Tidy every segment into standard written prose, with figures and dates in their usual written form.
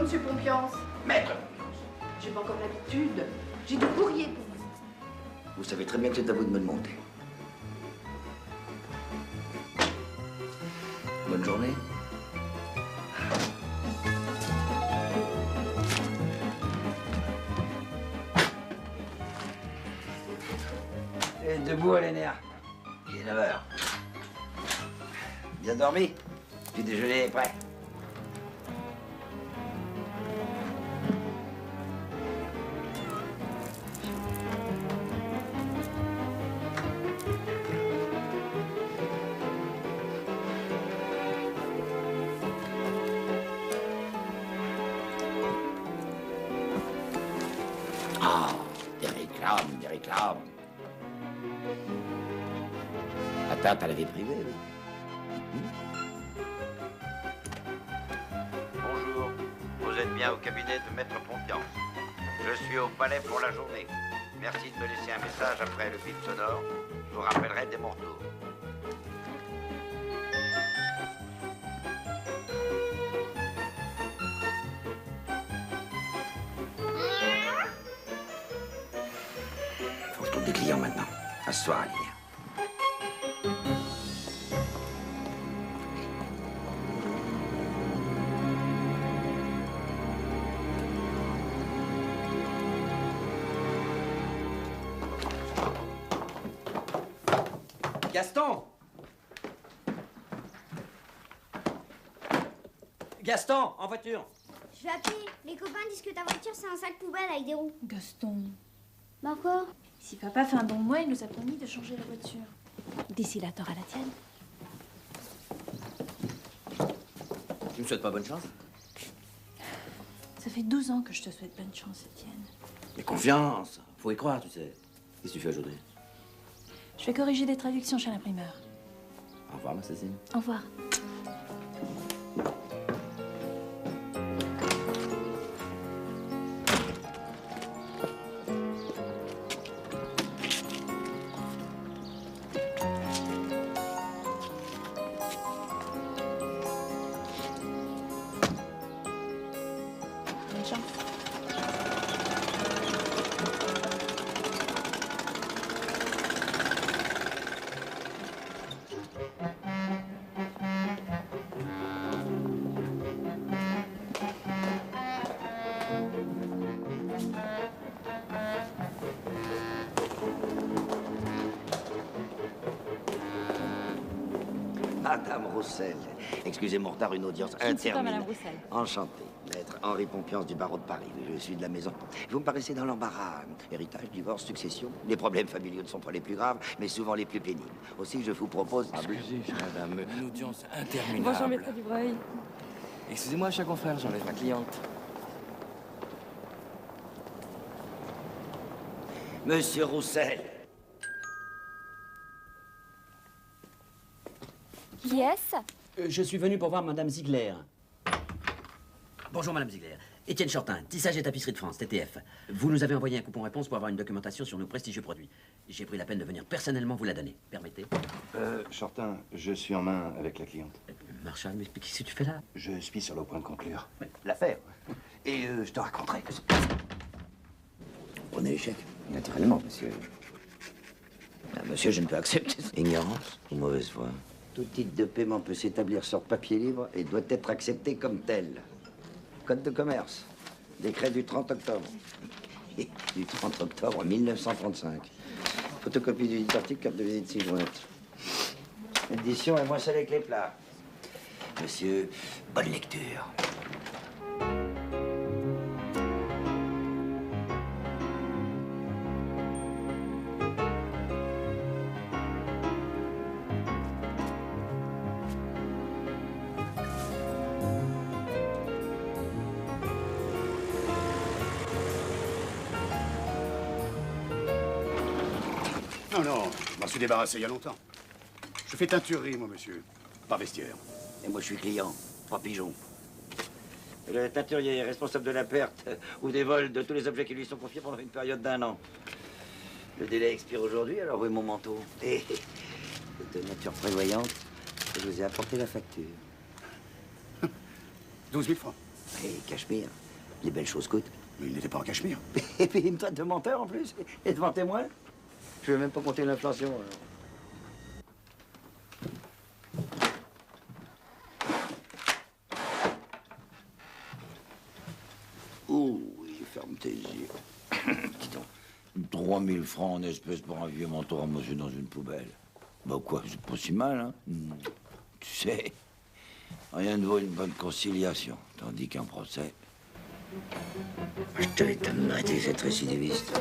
monsieur Pompiance? Maître Pompiance. J'ai pas encore l'habitude. J'ai du courrier pour vous. Vous savez très bien que c'est à vous de me le monter. Bonne journée. Et debout, Alénéa. Il est 9h. Bien dormi? Petit déjeuner est prêt. Ah, des réclames. Atteinte à la vie privée, oui. Bonjour, vous êtes bien au cabinet de Maître Pompiance. Je suis au palais pour la journée. Merci de me laisser un message après le bip sonore. Je vous rappellerai dès mon retour. Faut que je trouve des clients maintenant. À ce soir, Alénéa. Gaston! Gaston, en voiture! Je vais appeler. Les copains disent que ta voiture, c'est un sac poubelle avec des roues. Gaston, Bah quoi? si papa fait un bon mois, il nous a promis de changer la voiture. D'ici là, t'auras la tienne. Tu me souhaites pas bonne chance? Ça fait 12 ans que je te souhaite bonne chance, Étienne. Mais confiance, faut y croire, tu sais. Qu'est-ce que tu fais aujourd'hui? Je vais corriger des traductions chez l'imprimeur. Au revoir, ma Cécile. Au revoir. Bonne chance. Madame Roussel. Excusez mon retard, une audience Je ne suis pas interminable. Madame Roussel. Enchanté. Maître Henri Pompiance du barreau de Paris. Je suis de la maison. Vous me paraissez dans l'embarras. Héritage, divorce, succession. Les problèmes familiaux ne sont pas les plus graves, mais souvent les plus pénibles. Aussi, je vous propose... Abusé, madame. Une audience interminable. Bonjour, maître Dubreuil. Excusez-moi, cher confrère, j'enlève ma cliente. Monsieur Roussel. Qui est-ce? Je suis venu pour voir Madame Ziegler. Bonjour, Madame Ziegler. Étienne Chortin, Tissage et Tapisserie de France, TTF. Vous nous avez envoyé un coupon réponse pour avoir une documentation sur nos prestigieux produits. J'ai pris la peine de venir personnellement vous la donner. Permettez? Chortin, je suis en main avec la cliente. Marshall, mais qu'est-ce que tu fais là? Je suis sur le point de conclure. L'affaire. Et je te raconterai. Prenez l'échec. Naturellement, monsieur. Ah, monsieur, je ne peux accepter ça. Ignorance ou mauvaise foi. Tout titre de paiement peut s'établir sur papier libre et doit être accepté comme tel. Code de commerce. Décret du 30 octobre. Du 30 octobre 1935. Photocopie du dit article, carte de visite si jointe. Édition et moi seul avec les plats. Monsieur, bonne lecture. Non, je m'en suis débarrassé il y a longtemps. Je fais teinturerie, moi, monsieur. Pas vestiaire. Et moi, je suis client, pas pigeon. Le teinturier est responsable de la perte ou des vols de tous les objets qui lui sont confiés pendant une période d'1 an. Le délai expire aujourd'hui, alors où est mon manteau? Et de nature prévoyante, je vous ai apporté la facture. 12 000 francs. Et Cachemire, les belles choses coûtent. Mais il n'était pas en Cachemire. Et puis une toile de menteur en plus, et devant témoin. Je vais même pas compter l'inflation. Alors. Oh oui, ferme tes yeux. Dis donc, 3000 francs en espèces pour un vieux manteau ramassé dans une poubelle. Bah quoi, c'est pas si mal, hein. Tu sais, rien ne vaut une bonne conciliation, tandis qu'un procès... Je te l'étonnerais de cette récidiviste.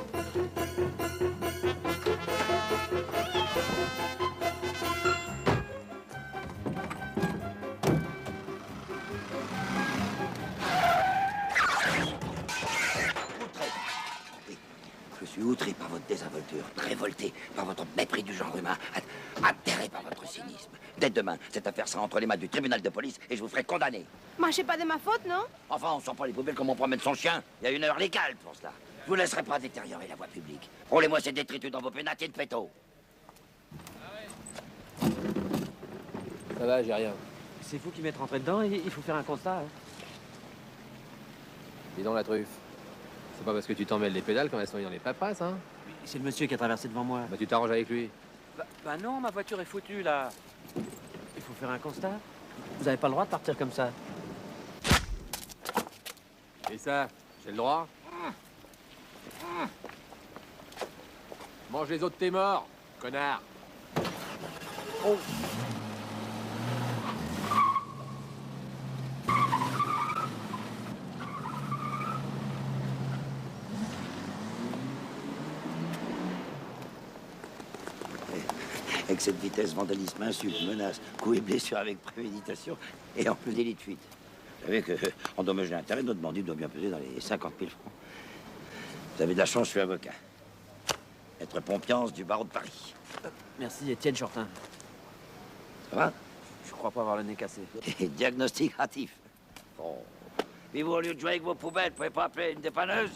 Je suis outré par votre désinvolture, révolté par votre mépris du genre humain, atterré par votre cynisme. Dès demain, cette affaire sera entre les mains du tribunal de police et je vous ferai condamner. Moi, c'est pas de ma faute, non? Enfin, on sort pas les poubelles comme on promène son chien. Il y a une heure légale pour cela. Je vous laisserai pas détériorer la voie publique. Roulez-moi ces détritus dans vos pénates et de péto. Ça va, j'ai rien. C'est vous qui m'êtes rentré dedans et il faut faire un constat. Hein. Dis donc la truffe. C'est pas parce que tu t'emmêles les pédales qu'on va se noyer dans les paperasses, hein? C'est le monsieur qui a traversé devant moi. Bah tu t'arranges avec lui. Bah non, ma voiture est foutue là. Il faut faire un constat. Vous avez pas le droit de partir comme ça. Et ça, j'ai le droit? Mange les os de tes morts, connard. Oh. Avec cette vitesse, vandalisme, insulte, menace, coups et blessures avec préméditation et en plus délit de fuite. Vous savez que en dommages et intérêts, notre bandit doit bien peser dans les 50 000 francs. Vous avez de la chance, je suis avocat. Maître Pompiance du barreau de Paris. Merci, Étienne Chortin. Ça va? Je crois pas avoir le nez cassé. Et diagnostic hâtif. Oh. Mais vous, au lieu de jouer avec vos poubelles, vous pouvez pas appeler une dépanneuse?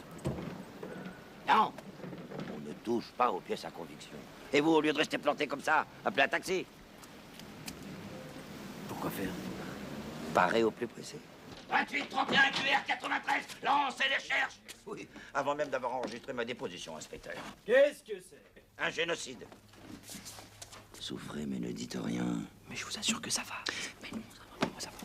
Non. On ne touche pas aux pièces à conviction. Et vous, au lieu de rester planté comme ça, appelez un taxi. Pourquoi faire? Parez au plus pressé. 28 31 QR 93, lancez les recherches. Oui, avant même d'avoir enregistré ma déposition, inspecteur. Qu'est-ce que c'est? Un génocide. Souffrez, mais ne dites rien. Mais je vous assure que ça va. Mais non, ça va.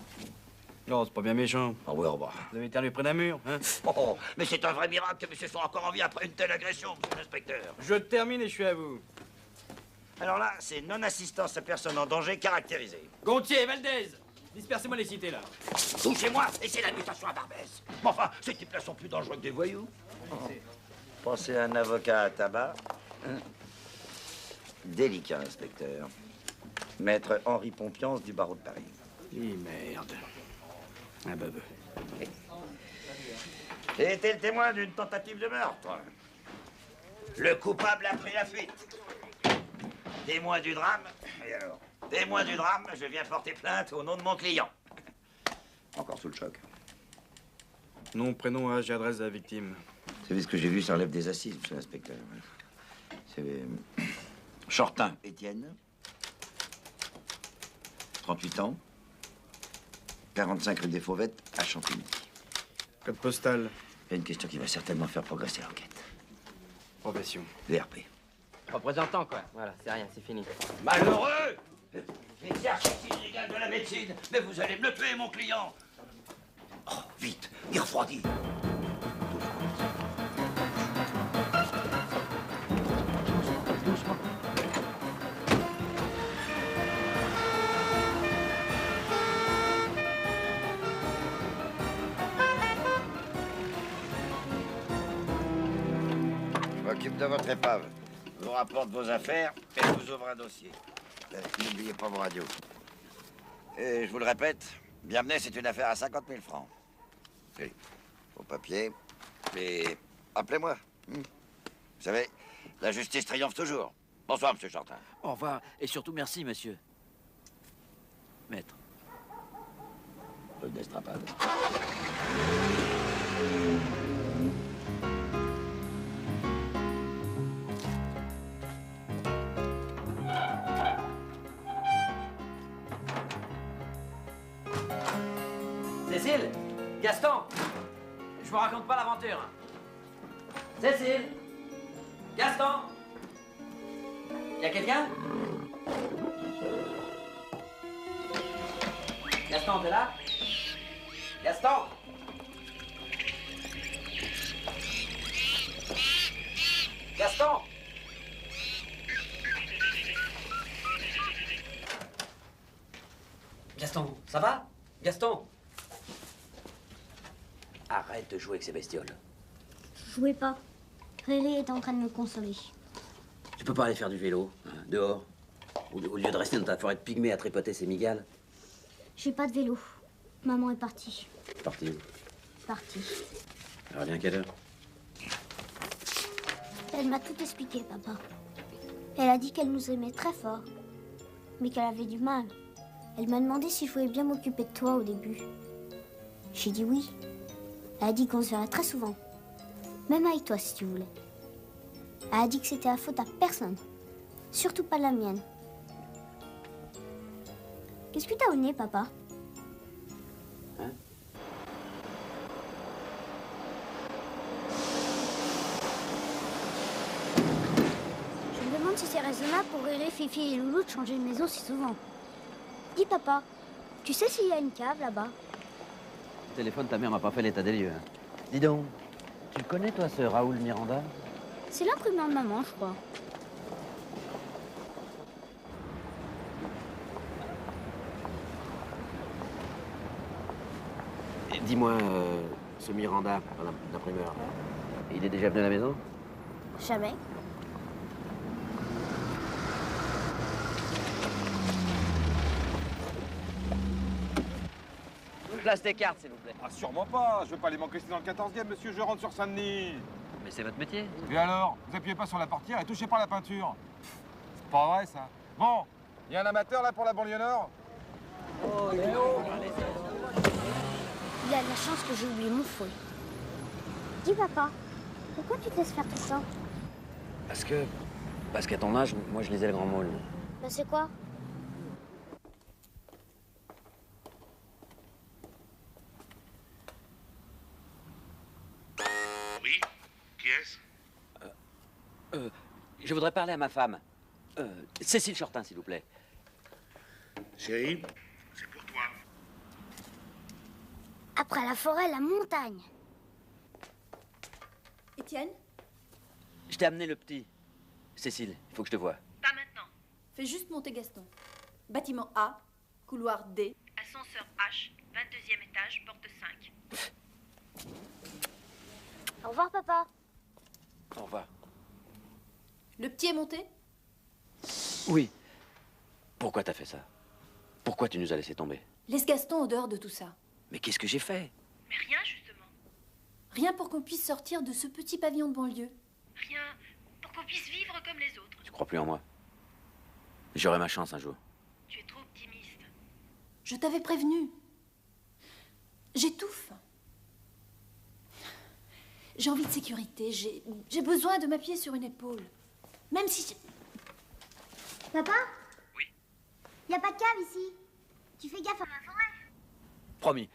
Non, c'est pas bien méchant. Ah ouais, au revoir. Vous avez éternué près d'un mur, hein? Oh, mais c'est un vrai miracle que monsieur soit encore en vie après une telle agression, monsieur l'inspecteur. Je termine et je suis à vous. Alors là, c'est non-assistance à personne en danger caractérisée. Gontier, Valdez! Dispersez-moi les cités, là. Touchez-moi et c'est la mutation à Barbès. Mais enfin, ces types-là sont plus dangereux que des voyous. Pensez à un avocat à tabac. Délicat, inspecteur. Maître Henri Pompiance du barreau de Paris. Merde. Ah bah. J'ai été le témoin d'une tentative de meurtre. Le coupable a pris la fuite. Témoin du drame. Et alors? Témoin du drame, je viens porter plainte au nom de mon client. Encore sous le choc. Nom, prénom, âge et adresse de la victime. Vous savez ce que j'ai vu sur l'œuvre des assises, monsieur l'inspecteur? C'est Chortin Étienne, 38 ans, 45 rue des Fauvettes, à Champigny. Code postal. Il y a une question qui va certainement faire progresser l'enquête. Profession. VRP. Représentant, quoi. Voilà, c'est rien, c'est fini. Malheureux! Exercice illégal de la médecine, mais vous allez me le tuer, mon client! Oh, vite, il refroidit. Doucement. Je m'occupe de votre épave. Je vous rapporte vos affaires et je vous ouvre un dossier. N'oubliez pas vos radios. Et je vous le répète, Bienvenue, c'est une affaire à 50 000 francs. Oui, vos papiers. Et appelez-moi. Vous savez, la justice triomphe toujours. Bonsoir, monsieur Chortin. Au revoir, et surtout merci, monsieur. Maître. Le Destrapade. Cécile, Gaston! Je vous raconte pas l'aventure. Cécile! Gaston! Y a quelqu'un? Gaston, t'es là? Gaston! Gaston! Gaston, ça va? Gaston! Arrête de jouer avec ces bestioles. Je jouais pas. Riri est en train de me consoler. Tu peux pas aller faire du vélo, hein, dehors? Au lieu de rester dans ta forêt de pygmée à tripoter ces migales? J'ai pas de vélo. Maman est partie. Parti où? Partie. Elle revient à quelle heure? Elle m'a tout expliqué, papa. Elle a dit qu'elle nous aimait très fort, mais qu'elle avait du mal. Elle m'a demandé si je voulais bien m'occuper de toi au début. J'ai dit oui. Elle a dit qu'on se verrait très souvent. Même avec toi, si tu voulais. Elle a dit que c'était la faute à personne. Surtout pas la mienne. Qu'est-ce que t'as au nez, papa? Hein? Je me demande si c'est raisonnable pour Riri, Fifi et Loulou de changer de maison si souvent. Dis, papa, tu sais s'il y a une cave là-bas? Le téléphone, ta mère m'a pas fait l'état des lieux. Hein. Dis donc, tu connais, toi, ce Raoul Miranda? C'est l'imprimant de maman, je crois. Dis-moi, ce Miranda, l'imprimeur, il est déjà venu à la maison? Jamais. Place des cartes, s'il vous plaît. Ah, sûrement pas. Je veux pas les manquer dans le 14e, monsieur. Je rentre sur Saint-Denis. Mais c'est votre métier. Et alors? Vous appuyez pas sur la portière et touchez pas la peinture. C'est pas vrai, ça. Bon, il y a un amateur, là, pour la banlieue nord? Il a de la chance que j'ai oublié mon fouet. Dis, papa, pourquoi tu te laisses faire tout ça? Parce qu'à ton âge, moi, je lisais le Grand Môle. Ben, c'est quoi? Oui? Qui est-ce? Je voudrais parler à ma femme. Cécile Chortin, s'il vous plaît. Chérie, c'est pour toi. Après la forêt, la montagne. Étienne, Je t'ai amené le petit. Cécile, il faut que je te voie. pas maintenant. Fais juste monter Gaston. Bâtiment A, couloir D. Ascenseur H, 22e étage, porte 5. Au revoir, papa. Au revoir. Le petit est monté? Oui. Pourquoi t'as fait ça? Pourquoi tu nous as laissé tomber? Laisse Gaston au dehors de tout ça. Mais qu'est-ce que j'ai fait? Mais rien, justement. Rien pour qu'on puisse sortir de ce petit pavillon de banlieue. Rien pour qu'on puisse vivre comme les autres. Tu crois plus en moi? J'aurai ma chance un jour. Tu es trop optimiste. Je t'avais prévenu. J'étouffe. J'ai envie de sécurité. J'ai besoin de m'appuyer sur une épaule. Même si... Papa? Oui? Y a pas de cave ici. Tu fais gaffe à ma forêt. Promis.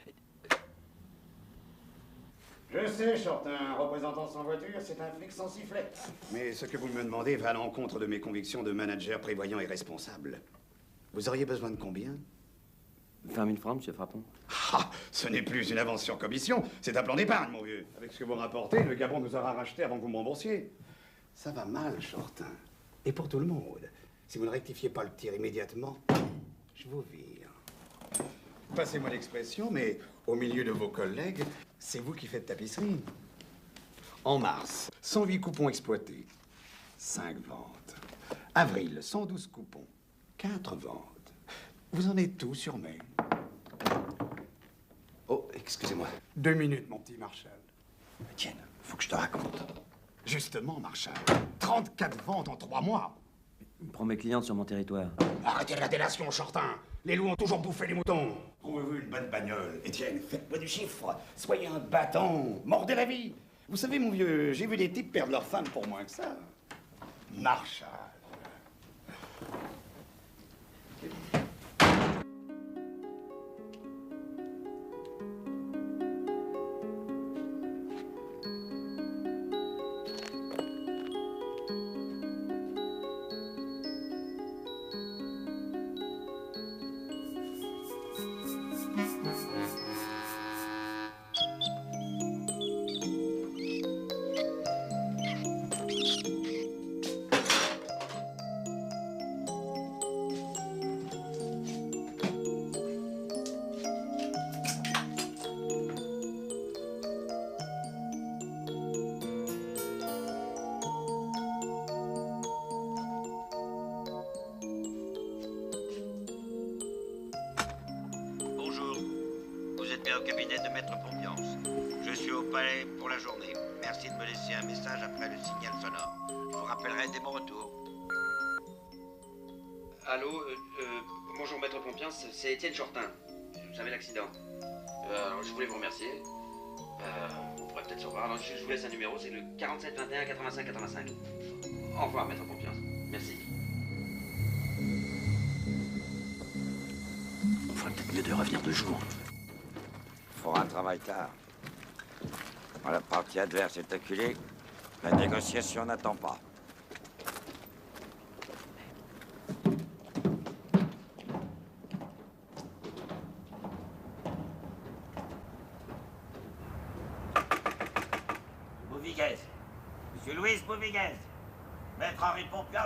Je sais, Chortin, représentant sans voiture, c'est un flic sans sifflet. Mais ce que vous me demandez va à l'encontre de mes convictions de manager prévoyant et responsable. Vous auriez besoin de combien? 20 000 francs, monsieur Frappon. Ah, ce n'est plus une avance sur commission, c'est un plan d'épargne, mon vieux. Avec ce que vous rapportez, le Gabon nous aura racheté avant que vous me remboursiez. Ça va mal, Chortin. Et pour tout le monde. Si vous ne rectifiez pas le tir immédiatement, je vous vire. Passez-moi l'expression, mais au milieu de vos collègues, c'est vous qui faites tapisserie. En mars, 108 coupons exploités, 5 ventes. Avril, 112 coupons, 4 ventes. Vous en êtes tout sur mai. Oh, excusez-moi. 2 minutes, mon petit Marshall. Tiens, faut que je te raconte. Justement, Marshall, 34 ventes en 3 mois. Prends mes clientes sur mon territoire. Arrêtez la délation, Chortin. Les loups ont toujours bouffé les moutons. Trouvez-vous une bonne bagnole. Étienne, faites-moi du chiffre. Soyez un bâton. Mordez la vie. Vous savez, mon vieux, j'ai vu des types perdre leur femme pour moins que ça. Marshall. bien au cabinet de Maître Confiance. Je suis au palais pour la journée. Merci de me laisser un message après le signal sonore. Je vous rappellerai dès mon retour. Allô, bonjour Maître Confiance, c'est Étienne Chortin. J'avais l'accident. Alors, je voulais vous remercier. On pourrait peut-être se revoir. Alors, je vous laisse un numéro, c'est le 47 21 85 85. Au revoir, Maître Confiance. Merci. On ferait peut-être mieux de revenir de jour. Il faudra un travail tard. Quand la partie adverse est acculée, la négociation n'attend pas. Bouviguez. Monsieur Louis Bouviguez. Maître Henri Pompion,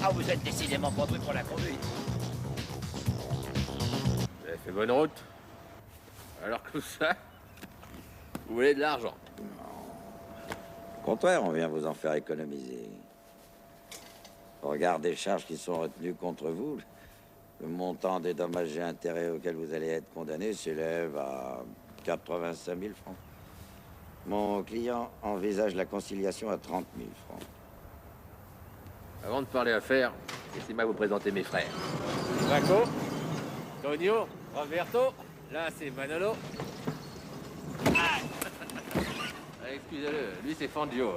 Ah, vous êtes décidément pas doué pour la conduite. Vous avez fait bonne route. Alors que ça, vous voulez de l'argent. Au contraire, on vient vous en faire économiser. Au regard des charges qui sont retenues contre vous, le montant des dommages et intérêts auxquels vous allez être condamné s'élève à 85 000 francs. Mon client envisage la conciliation à 30 000 francs. Avant de parler affaires, laissez-moi vous présenter mes frères. Paco, Tonio, Roberto, là c'est Manolo. Ah excusez-le, lui c'est Fangio.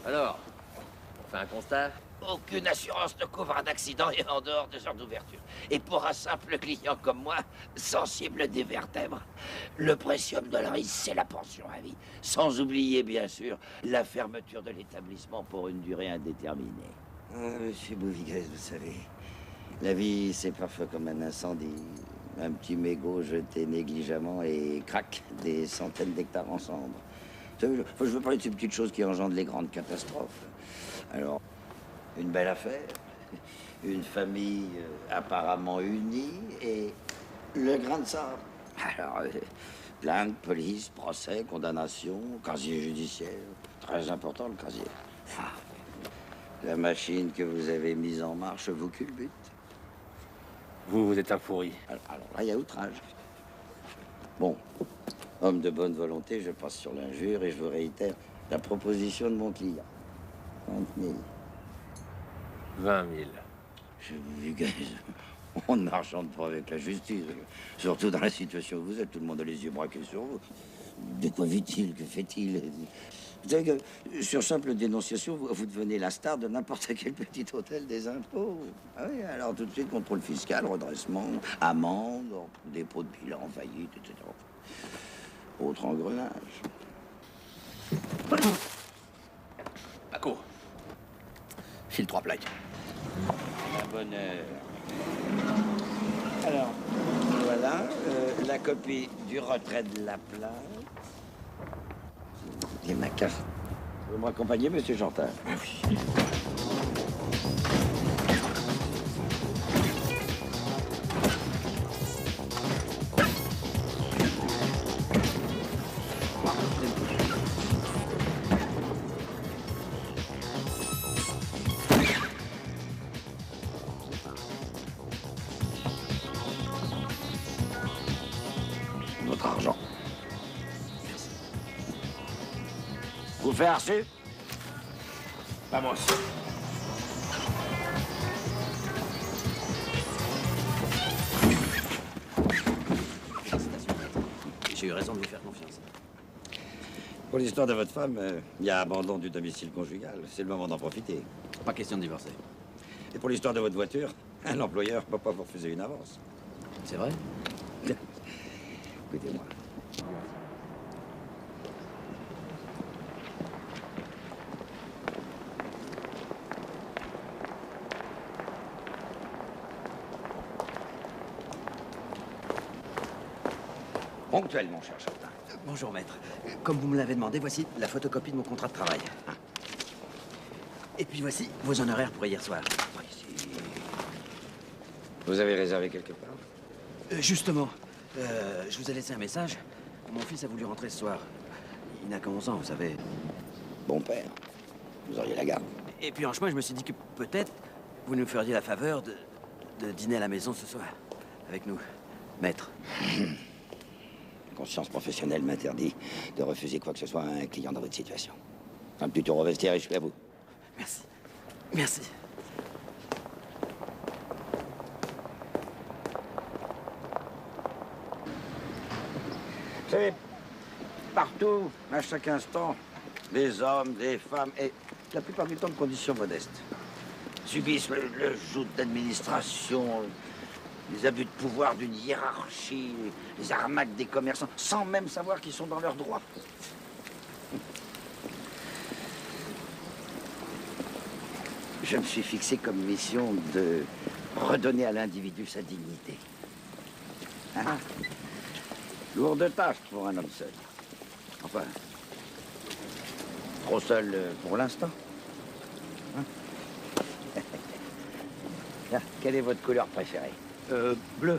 Alors, on fait un constat? Aucune assurance ne couvre un accident et en dehors des heures d'ouverture. Et pour un simple client comme moi, sensible des vertèbres, le précium de risque, c'est la pension à vie. Sans oublier, bien sûr, la fermeture de l'établissement pour une durée indéterminée. Monsieur Bouvigues, vous savez, la vie, c'est parfois comme un incendie. Un petit mégot jeté négligemment et crac, des centaines d'hectares en cendres. Je veux parler de ces petites choses qui engendrent les grandes catastrophes. Alors, une belle affaire, une famille apparemment unie et le grain de sable. Alors, plainte, police, procès, condamnation, casier judiciaire. Très important, le casier. Ah. La machine que vous avez mise en marche vous culbute. Vous êtes un pourri. Alors là, il y a outrage. Bon, homme de bonne volonté, je passe sur l'injure et je vous réitère la proposition de mon client. 30 000. 20 000. Je vous dis, on ne marchande pas avec la justice. Surtout dans la situation où vous êtes, tout le monde a les yeux braqués sur vous. De quoi vit-il? Que fait-il? Vous savez que sur simple dénonciation, vous devenez la star de n'importe quel petit hôtel des impôts. Ah oui, alors tout de suite, contrôle fiscal, redressement, amende, dépôt de bilan, faillite, etc. Autre engrenage. Paco, file 3 plaques. La bonne heure. Alors, voilà la copie du retrait de la plainte. Et ma carte. Vous m'accompagnez, monsieur Chortin? Oui. Notre argent. Vous faites reçu? Vamos. J'ai eu raison de vous faire confiance. Pour l'histoire de votre femme, il y a abandon du domicile conjugal. C'est le moment d'en profiter. Pas question de divorcer. Et pour l'histoire de votre voiture, un employeur ne peut pas vous refuser une avance. C'est vrai? Écoutez-moi. Ponctuel, mon cher Chortin. Bonjour, maître. Comme vous me l'avez demandé, voici la photocopie de mon contrat de travail. Et puis voici vos honoraires pour hier soir. Vous avez réservé quelque part? Justement, je vous ai laissé un message. Mon fils a voulu rentrer ce soir. Il n'a que 11 ans, vous savez. Bon père, vous auriez la garde. Et puis en chemin, je me suis dit que peut-être vous nous feriez la faveur de dîner à la maison ce soir. Avec nous, maître. Conscience professionnelle m'interdit de refuser quoi que ce soit à un client dans votre situation. Un petit tour au vestiaire et je suis à vous. Merci. Merci. Vous savez, partout, à chaque instant, des hommes, des femmes, et la plupart du temps de conditions modestes, subissent le joug d'administration, les abus de pouvoir d'une hiérarchie, les arnaques des commerçants, sans même savoir qu'ils sont dans leurs droits. Je me suis fixé comme mission de redonner à l'individu sa dignité. Hein? Lourde tâche pour un homme seul. Enfin, trop seul pour l'instant. Hein? Quelle est votre couleur préférée? Bleu.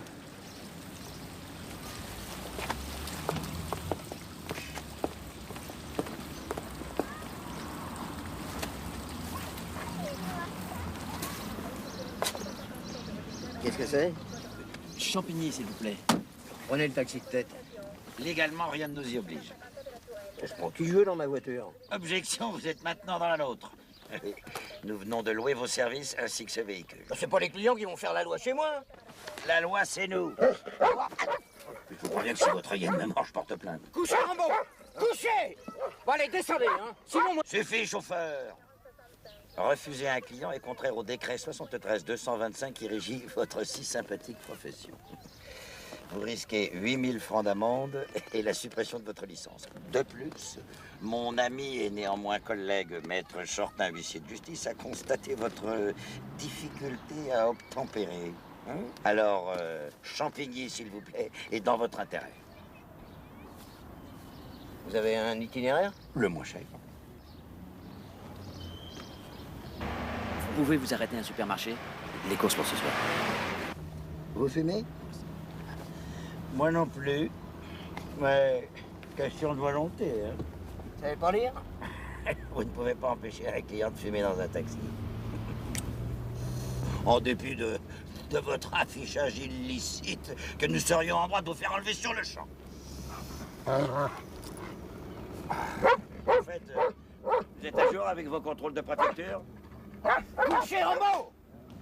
Qu'est-ce que c'est? Champigny, s'il vous plaît. Prenez le taxi de tête. Légalement, rien ne nous y oblige. Je prends qui je veux dans ma voiture. Objection, vous êtes maintenant dans la nôtre. Nous venons de louer vos services ainsi que ce véhicule. C'est pas les clients qui vont faire la loi chez moi. La loi, c'est nous. Je vous préviens que si votre hyène me mange, je porte plainte. Couchez, Rambo! Couchez! Bon, allez, descendez, hein. Sinon, moi... Suffit, chauffeur. Refuser un client est contraire au décret 73-225 qui régit votre si sympathique profession. Vous risquez 8 000 francs d'amende et la suppression de votre licence. De plus, mon ami et néanmoins collègue, maître Chortin, huissier de justice, a constaté votre difficulté à obtempérer. Hein? Alors, Champigny, s'il vous plaît, est dans votre intérêt. Vous avez un itinéraire? Le moins cher. Vous pouvez vous arrêter à un supermarché? Les courses pour ce soir. Vous fumez? Moi non plus. Mais question de volonté, hein. Vous savez pas lire? Vous ne pouvez pas empêcher un client de fumer dans un taxi. En dépit de votre affichage illicite, que nous serions en droit de vous faire enlever sur le champ. En fait, vous êtes à jour avec vos contrôles de préfecture? Couchez, Rambo!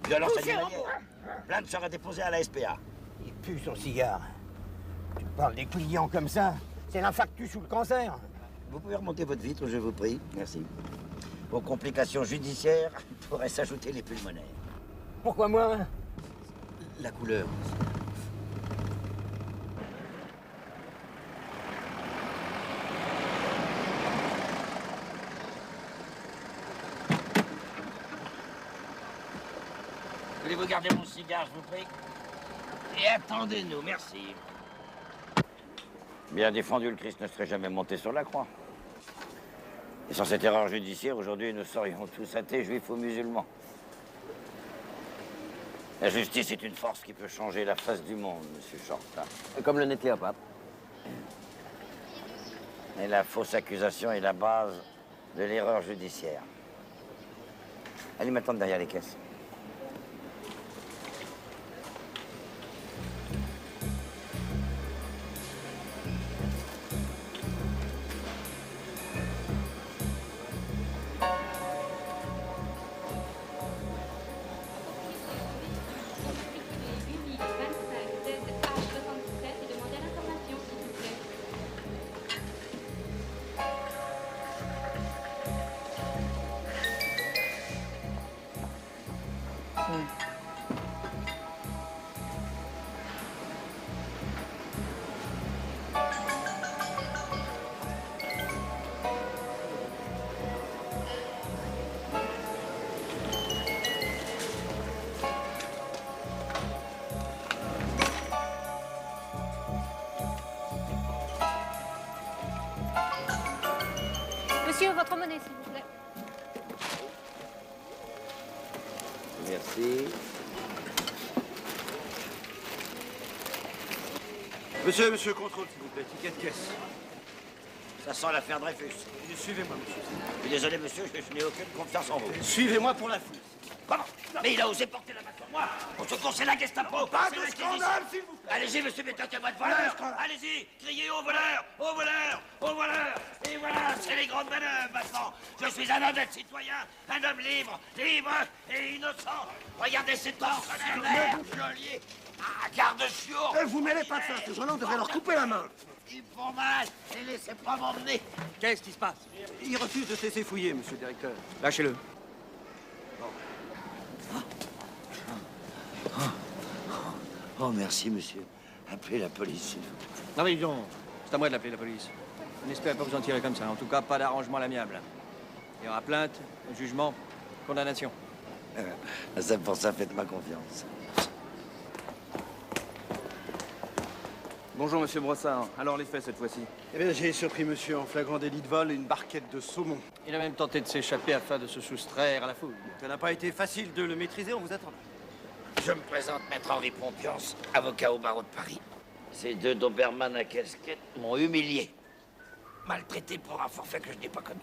Violence animalière. Plainte sera déposée à la SPA. Il pue son cigare. Tu parles des clients comme ça? C'est l'infarctus ou le cancer. Vous pouvez remonter votre vitre, je vous prie. Merci. Aux complications judiciaires pourraient s'ajouter les pulmonaires. Pourquoi moi? La couleur. Voulez-vous garder mon cigare, je vous prie? Et attendez-nous, merci. Bien défendu, le Christ ne serait jamais monté sur la croix. Et sans cette erreur judiciaire, aujourd'hui, nous serions tous athées, juifs ou musulmans. La justice est une force qui peut changer la face du monde, monsieur Chortin. Comme le nez de Cléopâtre. Et la fausse accusation est la base de l'erreur judiciaire. Allez m'attendre derrière les caisses. monnaie, s'il vous plaît. Merci. Monsieur, contrôle, s'il vous plaît, ticket de caisse. Ça sent l'affaire Dreyfus. Suivez-moi, monsieur. Je suis désolé, monsieur, je n'ai aucune confiance en vous. Suivez-moi pour la foule. Comment? Mais il a osé porter la main sur moi. On se c'est la Gestapo. Pas c'est de l'Inquisition. scandale, s'il vous plaît. Allez-y, monsieur, mettez-moi de voleur. Allez-y, criez au voleur, au voleur, au voleur. Et voilà, c'est les grandes manœuvres maintenant. Je suis un honnête citoyen, un homme libre, libre et innocent. Regardez ces torses, geôlier. Ah, garde-chiour. Vous mêlez pas de ça, ces gens-là, on devrait leur couper la main. Ils me font mal et laissez pas m'emmener. Qu'est-ce qui se passe? Il refuse de se laisser fouiller, monsieur le directeur. Lâchez-le. Oh, merci, monsieur. Appelez la police, s'il vous plaît. Non, mais non, c'est à moi de l'appeler, la police. On n'espère pas vous en tirer comme ça. En tout cas, pas d'arrangement à l'amiable. Il y aura plainte, jugement, condamnation. C'est pour ça, faites-moi confiance. Bonjour, monsieur Brossard. Alors, les faits, cette fois-ci? Eh bien, j'ai surpris monsieur en flagrant délit de vol et une barquette de saumon. Il a même tenté de s'échapper afin de se soustraire à la foule. Ça n'a pas été facile de le maîtriser, on vous attend. Je me présente, maître Henri Pompiance, avocat au barreau de Paris. Ces deux Doberman à casquette m'ont humilié, maltraité pour un forfait que je n'ai pas connu.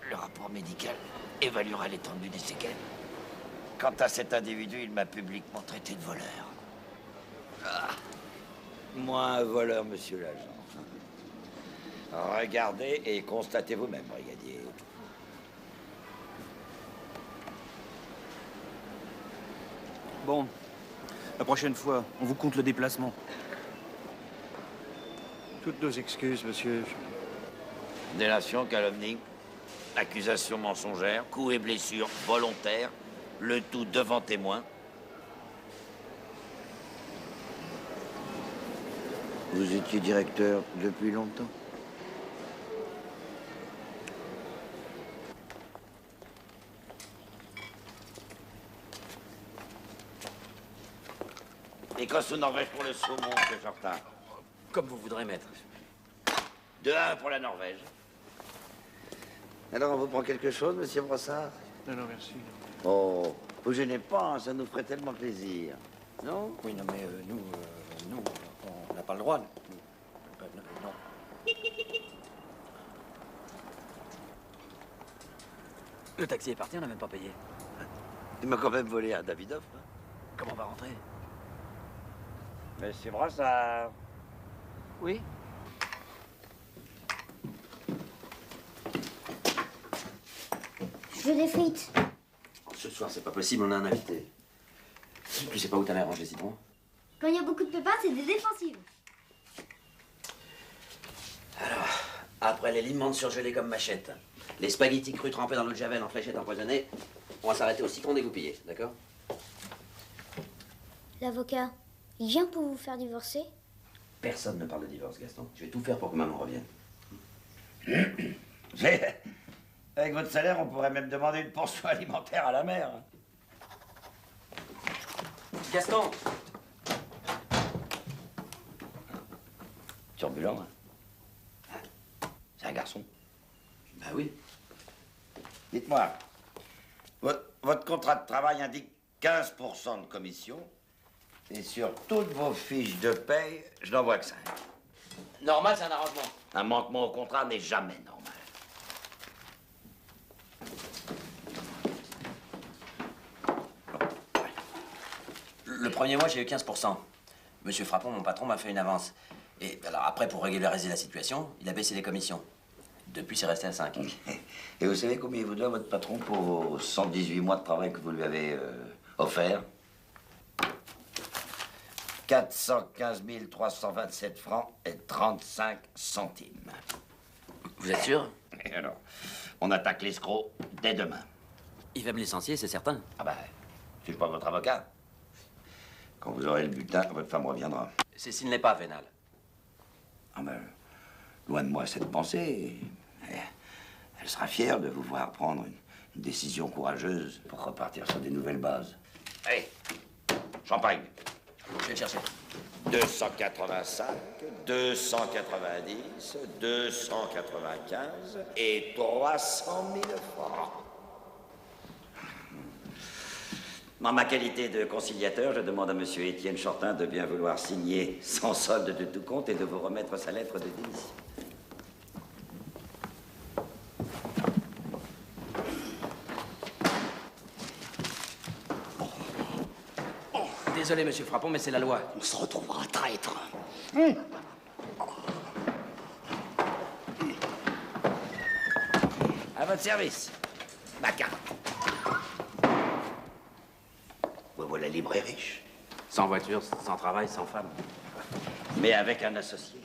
Le rapport médical évaluera l'étendue des séquelles. Quant à cet individu, il m'a publiquement traité de voleur. Ah. Moi, un voleur, monsieur l'agent. Regardez et constatez vous-même, brigadier. Bon, la prochaine fois, on vous compte le déplacement. Toutes nos excuses, monsieur. Délation, calomnie, accusation mensongère, coups et blessures volontaires, le tout devant témoin. Vous étiez directeur depuis longtemps? Écosse ou Norvège pour le saumon, monsieur Jortin? Comme vous voudrez, maître. 2-1 pour la Norvège. Alors, on vous prend quelque chose, monsieur Brossard? Non, non, merci. Oh, vous gênez pas, hein, ça nous ferait tellement plaisir. Non? Oui, non, mais nous, on n'a pas le droit. Non. Le taxi est parti, on n'a même pas payé. Il m'a quand même volé un Davidoff. Hein. Comment on va rentrer? Monsieur Brossard. Oui? Je veux des frites. Ce soir, c'est pas possible, on a un invité. Tu sais pas où t'as les ranger, Citron? Quand il y a beaucoup de pépins, c'est des défensives. Alors, après les limons surgelés comme machette, les spaghettis crus trempés dans l'eau de javel en fléchettes empoisonnées, on va s'arrêter au citron dégoupillé, d'accord? L'avocat, il vient pour vous faire divorcer? Personne ne parle de divorce, Gaston. Je vais tout faire pour que maman revienne. Avec votre salaire, on pourrait même demander une pension alimentaire à la mère. Gaston! Turbulent, hein? C'est un garçon. Bah oui. Dites-moi, votre contrat de travail indique 15% de commission, et sur toutes vos fiches de paye, je n'en vois que 5. Normal, c'est un arrangement. Un manquement au contrat n'est jamais normal. Le premier mois, j'ai eu 15%. Monsieur Frappon, mon patron, m'a fait une avance. Et alors après, pour régulariser la situation, il a baissé les commissions. Depuis, c'est resté à 5. Et vous savez combien il vous doit, votre patron, pour vos 118 mois de travail que vous lui avez offert? 415 327 francs et 35 centimes. Vous êtes sûr? Et alors, on attaque l'escroc dès demain. Il va me licencier, c'est certain. Ah ben, suis-je pas votre avocat? Quand vous aurez le butin, votre femme reviendra. Cécile n'est pas vénale. Ah ben, loin de moi cette pensée. Elle sera fière de vous voir prendre une décision courageuse pour repartir sur des nouvelles bases. Allez, champagne. Je vais le chercher. 285, 290, 295 et 300 000 francs. En ma qualité de conciliateur, je demande à monsieur Étienne Chortin de bien vouloir signer sans solde de tout compte et de vous remettre sa lettre de démission. Désolé, monsieur Frappon, mais c'est la loi. On se retrouvera, traître. À votre service. Ma carte. Vous voilà libre et riche. Sans voiture, sans travail, sans femme. Mais avec un associé.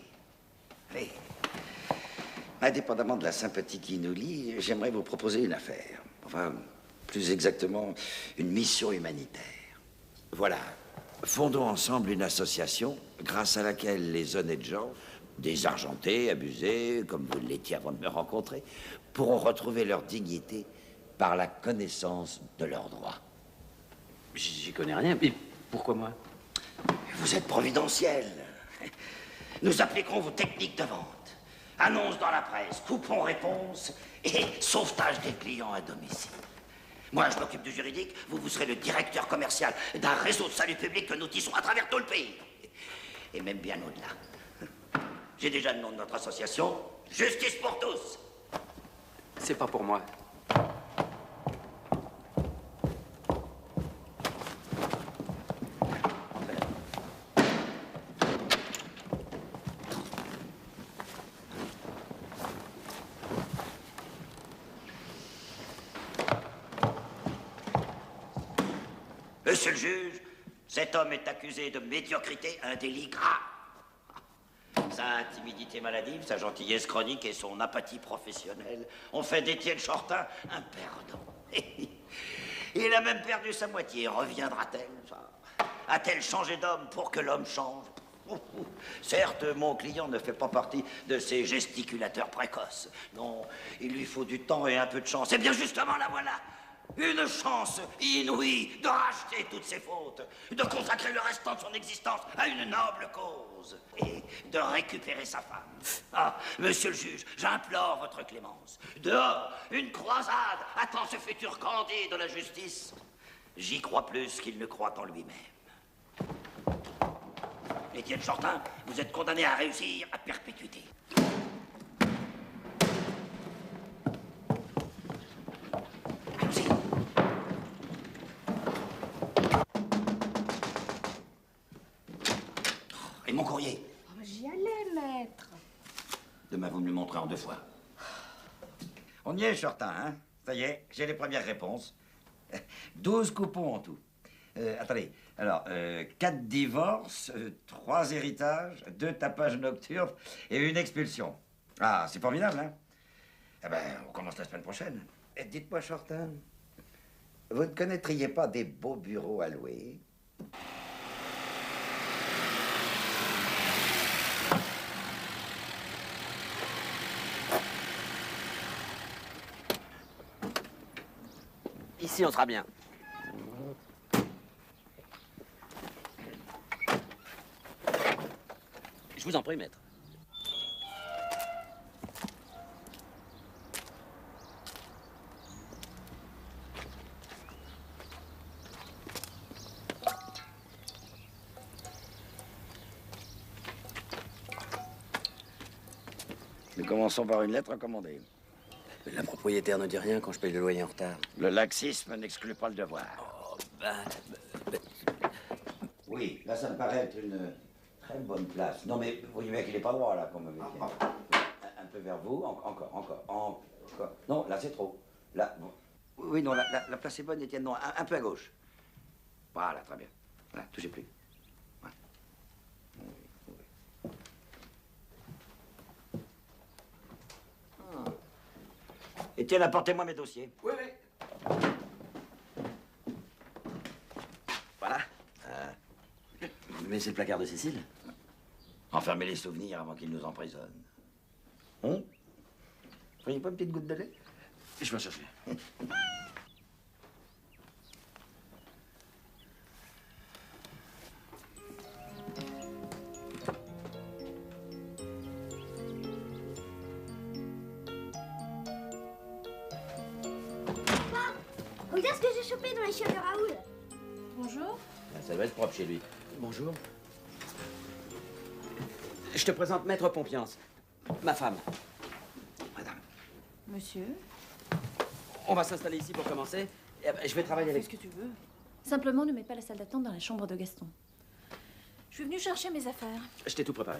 Oui. Indépendamment de la sympathie qui nous lie, j'aimerais vous proposer une affaire. Enfin, plus exactement, une mission humanitaire. Voilà. Fondons ensemble une association grâce à laquelle les honnêtes gens, désargentés, abusés, comme vous l'étiez avant de me rencontrer, pourront retrouver leur dignité par la connaissance de leurs droits. J'y connais rien. Mais pourquoi moi? Vous êtes providentiel. Nous appliquerons vos techniques de vente. Annonce dans la presse, coupon réponse et sauvetage des clients à domicile. Moi, je m'occupe du juridique, vous serez le directeur commercial d'un réseau de salut public que nous tissons à travers tout le pays. Et même bien au-delà. J'ai déjà le nom de notre association, Justice pour tous. C'est pas pour moi. Monsieur le juge, cet homme est accusé de médiocrité, un délit grave. Sa timidité maladive, sa gentillesse chronique et son apathie professionnelle ont fait d'Étienne Chortin un perdant. Il a même perdu sa moitié. Reviendra-t-elle, ça? A-t-elle changé d'homme pour que l'homme change? Certes, mon client ne fait pas partie de ces gesticulateurs précoces. Non, il lui faut du temps et un peu de chance. Et bien justement, la voilà. Une chance inouïe de racheter toutes ses fautes, de consacrer le restant de son existence à une noble cause et de récupérer sa femme. Ah, monsieur le juge, j'implore votre clémence. Dehors, une croisade attend ce futur Candide de la justice. J'y crois plus qu'il ne croit en lui-même. Étienne Chortin, vous êtes condamné à réussir à perpétuité. Et mon courrier? Oh, j'y allais, maître. Demain, vous me le montrez en 2 fois. On y est, Chortin, hein? Ça y est, j'ai les premières réponses. 12 coupons en tout. Attendez, alors, 4 divorces, 3 héritages, 2 tapages nocturnes et 1 expulsion. Ah, c'est formidable, hein? Eh ben, on commence la semaine prochaine. Et dites-moi, Chortin, vous ne connaîtriez pas des beaux bureaux à louer? Ici, on sera bien. Je vous en prie, maître. Nous commençons par une lettre recommandée. La propriétaire ne dit rien quand je paye le loyer en retard. Le laxisme n'exclut pas le devoir. Oh, ben... Oui, là, ça me paraît être une très bonne place. Non, mais vous voyez bien qu'il n'est pas droit, là, comme un peu vers vous. Encore. Non, là, c'est trop. Là, bon. Oui, non, la place est bonne, Étienne. Non, un peu à gauche. Voilà, très bien. Voilà, touchez plus. Voilà. Oui. Étienne, apportez-moi mes dossiers. Oui, oui. Voilà. Mais c'est le placard de Cécile. Enfermez les souvenirs avant qu'ils nous emprisonnent. Hein? Vous voyez pas une petite goutte de lait? Je vais en chercher. chopé dans les chiottes de Raoul. Bonjour. Ça doit être propre chez lui. Bonjour. Je te présente Maître Pompiance, ma femme. Madame. Monsieur. On va s'installer ici pour commencer. Et je vais travailler avec... Fais ce que tu veux. Simplement, ne mets pas la salle d'attente dans la chambre de Gaston. Je suis venue chercher mes affaires. Je t'ai tout préparé.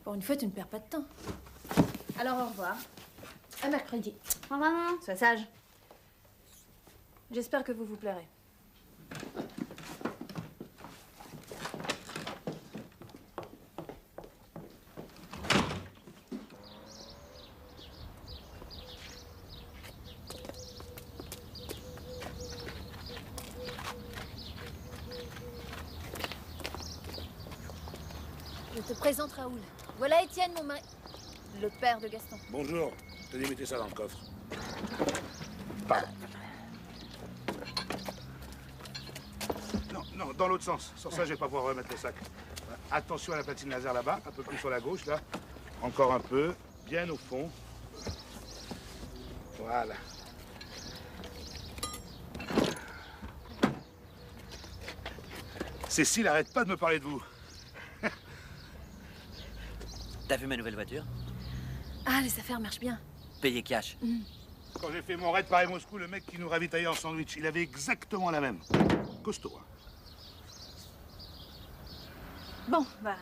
Pour une fois, tu ne perds pas de temps. Alors, au revoir. À mercredi. Au revoir, maman. Sois sage. J'espère que vous vous plairez. Je te présente Raoul. Voilà Étienne, mon mari. Le père de Gaston. Bonjour. Tenez, mettez ça dans le coffre. Pardon. Non, non, dans l'autre sens. Sur ça, je vais pas pouvoir remettre le sac. Attention à la platine laser là-bas, un peu plus sur la gauche, là. Encore un peu, bien au fond. Voilà. Cécile, arrête pas de me parler de vous. T'as vu ma nouvelle voiture? Ah, les affaires marchent bien. Payé cash. Quand j'ai fait mon raid Paris-Moscou, le mec qui nous ravitaillait en sandwich, il avait exactement la même. Costaud, hein. Bon, bah...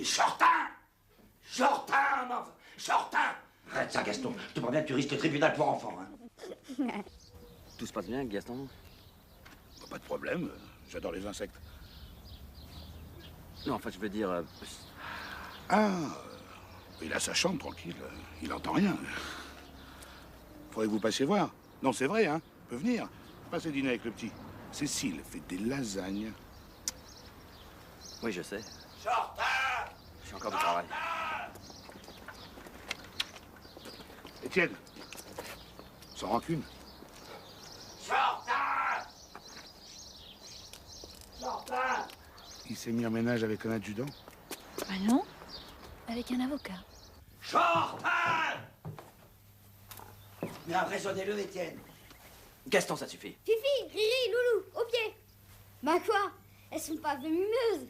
Shortin! Shortin! Shortin! Arrête ça, Gaston. Je te promets que tu risques le tribunal pour enfants. Hein. Tout se passe bien, Gaston? Pas de problème, j'adore les insectes. Non, enfin, je veux dire... Ah, il a sa chambre, tranquille. Il entend rien. Faudrait que vous passiez voir. Non, c'est vrai, hein. Peut venir. Passez dîner avec le petit. Cécile fait des lasagnes. Oui, je sais. Shortin! Je suis encore du travail. Étienne, sans rancune. Shortin! Shortin! Il s'est mis en ménage avec un adjudant. Ah non? Avec un avocat. Shortin! Mais raisonnez-le, Étienne. Gaston, ça suffit. Fifi, Riri, Loulou, au pied. Bah quoi? Elles sont pas venimeuses.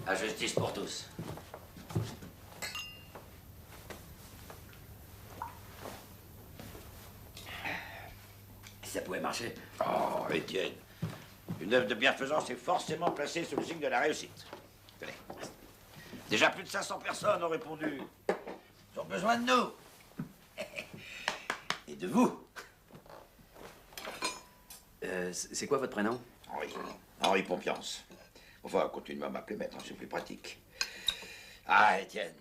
La justice pour tous. Ça pouvait marcher. Oh, Étienne. Une œuvre de bienfaisance est forcément placée sous le signe de la réussite. Tenez. Déjà plus de 500 personnes ont répondu. Ils ont besoin de nous. Et de vous. C'est quoi votre prénom? Henri. Henri Pompiance. Enfin, continuez à m'appeler maître, c'est plus pratique. Ah, Étienne.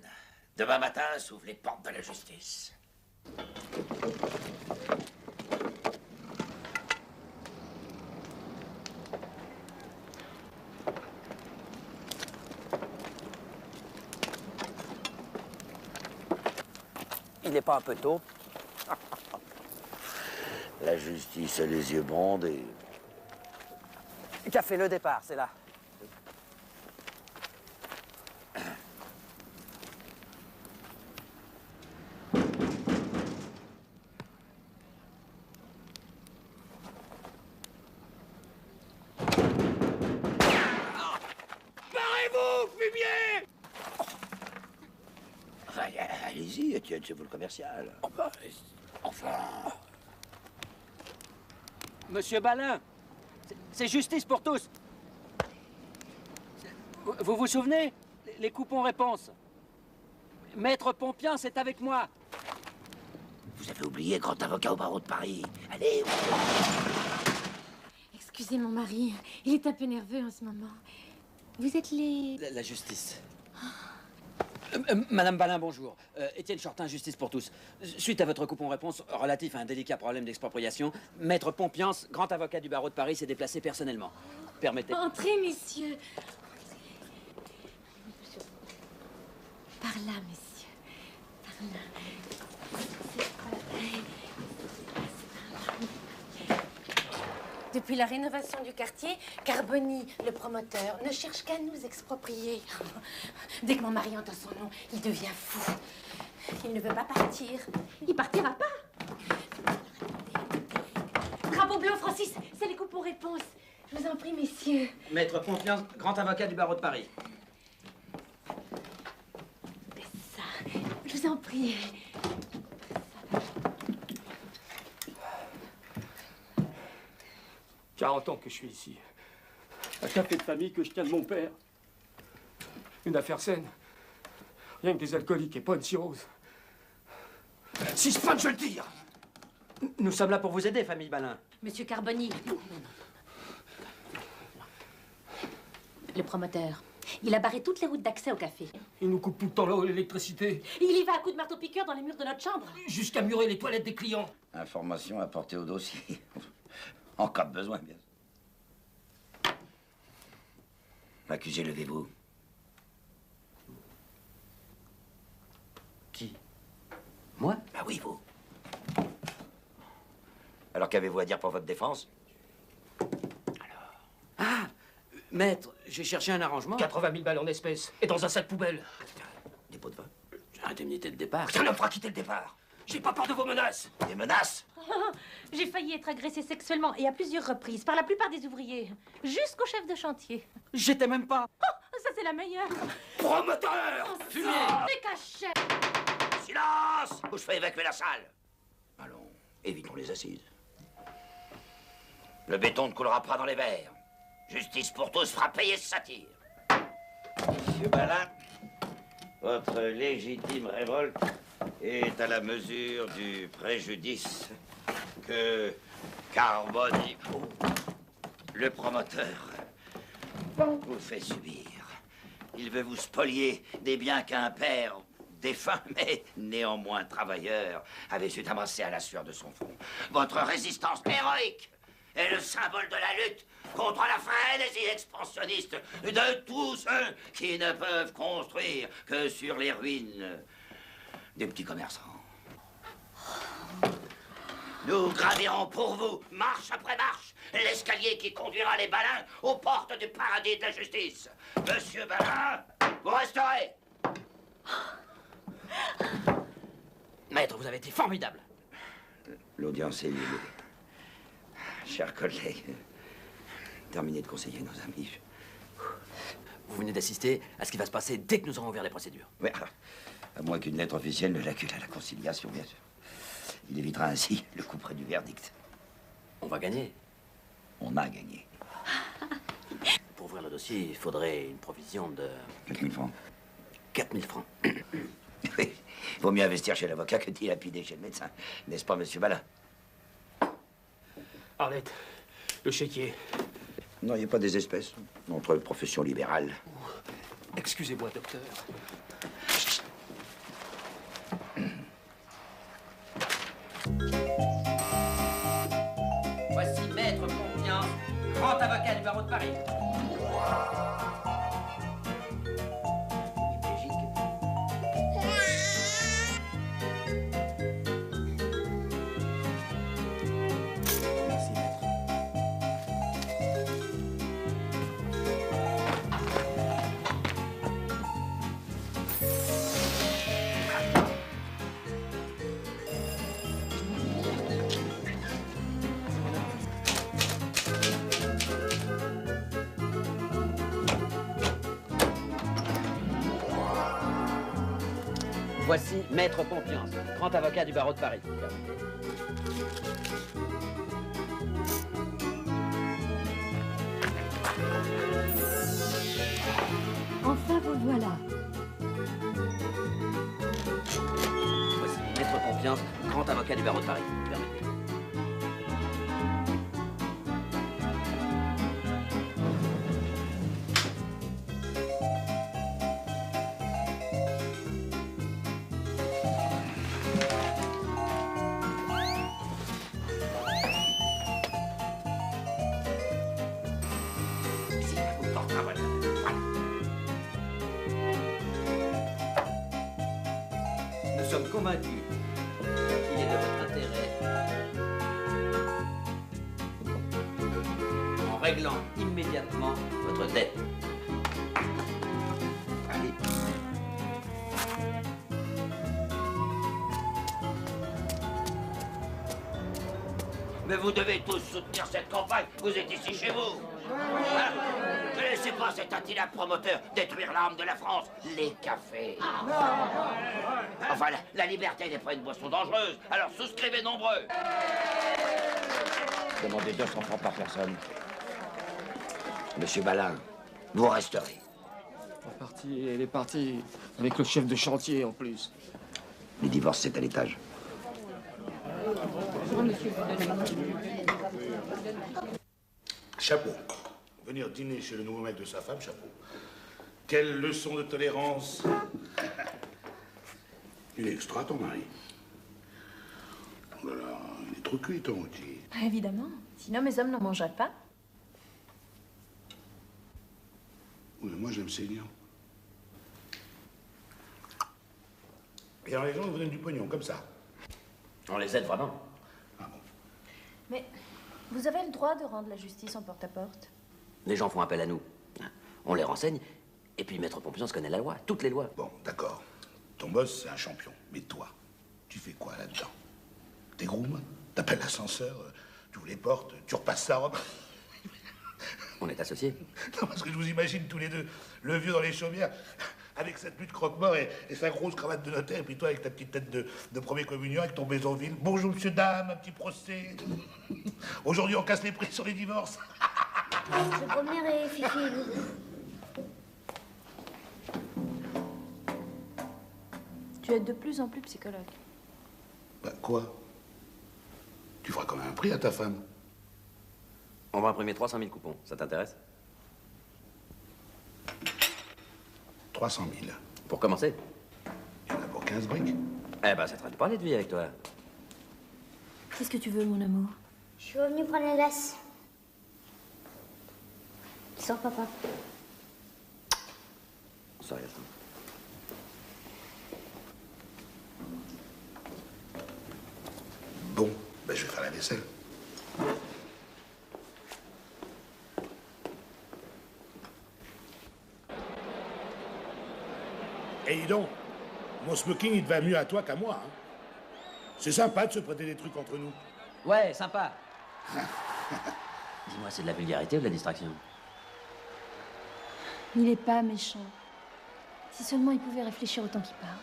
Demain matin s'ouvrent les portes de la justice. Il n'est pas un peu tôt? La justice a les yeux bandés. Café, le départ, c'est là. Barrez-vous, fumier! Enfin, allez-y, Étienne, c'est vous le commercial. Enfin... Monsieur Balin, c'est justice pour tous. Vous vous souvenez? Les coupons réponses. Maître Pompiance est avec moi. Vous avez oublié, grand avocat au barreau de Paris. Allez, Excusez mon mari, il est un peu nerveux en ce moment. Vous êtes les... La justice. Madame Balin, bonjour. Étienne Shortin, justice pour tous. Suite à votre coupon-réponse relatif à un délicat problème d'expropriation, Maître Pompiance, grand avocat du barreau de Paris, s'est déplacé personnellement. Permettez. Entrez, messieurs. Par là, messieurs. Par là. Depuis la rénovation du quartier, Carboni, le promoteur, ne cherche qu'à nous exproprier. Dès que mon mari entend son nom, il devient fou. Il ne veut pas partir. Il partira pas. Drapeau blanc, Francis, c'est les coups pour réponse. Je vous en prie, messieurs. Maître Pompian, grand avocat du barreau de Paris. Je vous en prie. 40 ans que je suis ici. Un café de famille que je tiens de mon père. Une affaire saine. Rien que des alcooliques et pas une cirrhose. Si je peux, je le tire. Nous sommes là pour vous aider, famille Balin. Monsieur Carboni. Non. Le promoteur. Il a barré toutes les routes d'accès au café. Il nous coupe tout le temps l'eau et l'électricité. Il y va à coups de marteau-piqueur dans les murs de notre chambre. Jusqu'à murer les toilettes des clients. Information apportée au dossier. En cas de besoin, bien sûr. Accusé, levez-vous. Qui? Moi? Ah oui, vous. Alors qu'avez-vous à dire pour votre défense? Ah, maître, j'ai cherché un arrangement. 80 000 balles en espèces et dans un sac poubelle. Dépôt de vin. J'ai indemnité de départ. Rien ne me fera quitter le départ. J'ai pas peur de vos menaces. Des menaces? J'ai failli être agressée sexuellement et à plusieurs reprises par la plupart des ouvriers. Jusqu'au chef de chantier. J'étais même pas. Oh, ça c'est la meilleure. Promoteur! Fumier! C'est caché. Silence! Ou je fais évacuer la salle. Allons, évitons les assises. Le béton ne coulera pas dans les verres. Justice pour tous fera payer ce satire. Monsieur Balin, votre légitime révolte est à la mesure du préjudice que Carboni, le promoteur, vous fait subir. Il veut vous spolier des biens qu'un père défunt, mais néanmoins travailleur, avait su amasser à la sueur de son front. Votre résistance héroïque est le symbole de la lutte contre la frénésie expansionniste de tous ceux qui ne peuvent construire que sur les ruines des petits commerçants. Nous gravirons pour vous, marche après marche, l'escalier qui conduira les Balins aux portes du paradis de la justice. Monsieur Balin, vous resterez. Maître, vous avez été formidable. L'audience est libre. Chers collègues, terminez de conseiller nos amis. Vous venez d'assister à ce qui va se passer dès que nous aurons ouvert les procédures. Oui, à moins qu'une lettre officielle ne l'accule à la conciliation, bien sûr. Il évitera ainsi le coup près du verdict. On va gagner. On a gagné. Pour ouvrir le dossier, il faudrait une provision de... 4 000 francs. 4 000 francs. Oui, vaut mieux investir chez l'avocat que dilapider chez le médecin. N'est-ce pas, monsieur Balin? Arlette, le chéquier. Non, il n'y a pas des espèces entre profession libérale. Excusez-moi, docteur. Voici Maître Pompian, grand avocat du barreau de Paris. Merci, maître. Voici Maître Pompian, grand avocat du barreau de Paris. Enfin, vous voilà. Voici Maître Pompian, grand avocat du barreau de Paris. Permettez. Si, vous portera, voilà. Voilà. Nous sommes convaincus qu'il est de votre intérêt réglant immédiatement votre dette. Allez. Mais vous devez tous soutenir cette campagne. Vous êtes ici chez vous. Hein? Ne laissez pas cet attila promoteur détruire l'âme de la France. Les cafés. Enfin, la liberté n'est pas une boisson dangereuse. Alors souscrivez nombreux. Demandez 200 francs par personne. Monsieur Balin, vous resterez. Elle est partie avec le chef de chantier en plus. Les divorces, c'est à l'étage. Chapeau. Venir dîner chez le nouveau mec de sa femme, chapeau. Quelle leçon de tolérance. Il est extra, ton mari. Oh là là, il est trop cuit, ton outil. Évidemment. Sinon, mes hommes n'en mangeraient pas. Oui, mais moi, j'aime saignant. Et alors, les gens, ils vous donnent du pognon, comme ça. On les aide vraiment. Mais vous avez le droit de rendre la justice en porte-à-porte. Les gens font appel à nous. On les renseigne. Et puis Maître Pompion se connaît la loi, toutes les lois. Bon, d'accord. Ton boss, c'est un champion. Mais toi, tu fais quoi là-dedans? T'es groom? T'appelles l'ascenseur? Tu ouvres les portes? Tu repasses sa robe? On est associés. Non, parce que je vous imagine tous les deux, le vieux dans les chaumières, avec sa tenue de croque-mort et sa grosse cravate de notaire, et puis toi avec ta petite tête de premier communion, avec ton maisonville. Bonjour, monsieur, dame, un petit procès. Aujourd'hui, on casse les prix sur les divorces. Je promets, Fifi et Loulou. Tu es de plus en plus psychologue. Bah, quoi? Tu feras quand même un prix à ta femme. On va imprimer 300 000 coupons. Ça t'intéresse? 300 000. Pour commencer. Il y en a pour 15 briques. Eh ben, ça traite pas les de vie avec toi. Qu'est-ce que tu veux, mon amour? Je suis revenue prendre la glace. Sors, papa. Sorry, Gaston. Bon, ben je vais faire la vaisselle. Et dis donc, mon smoking, il te va mieux à toi qu'à moi. Hein. C'est sympa de se prêter des trucs entre nous. Ouais, sympa. Dis-moi, c'est de la vulgarité ou de la distraction? Il est pas méchant. Si seulement il pouvait réfléchir autant qu'il parle.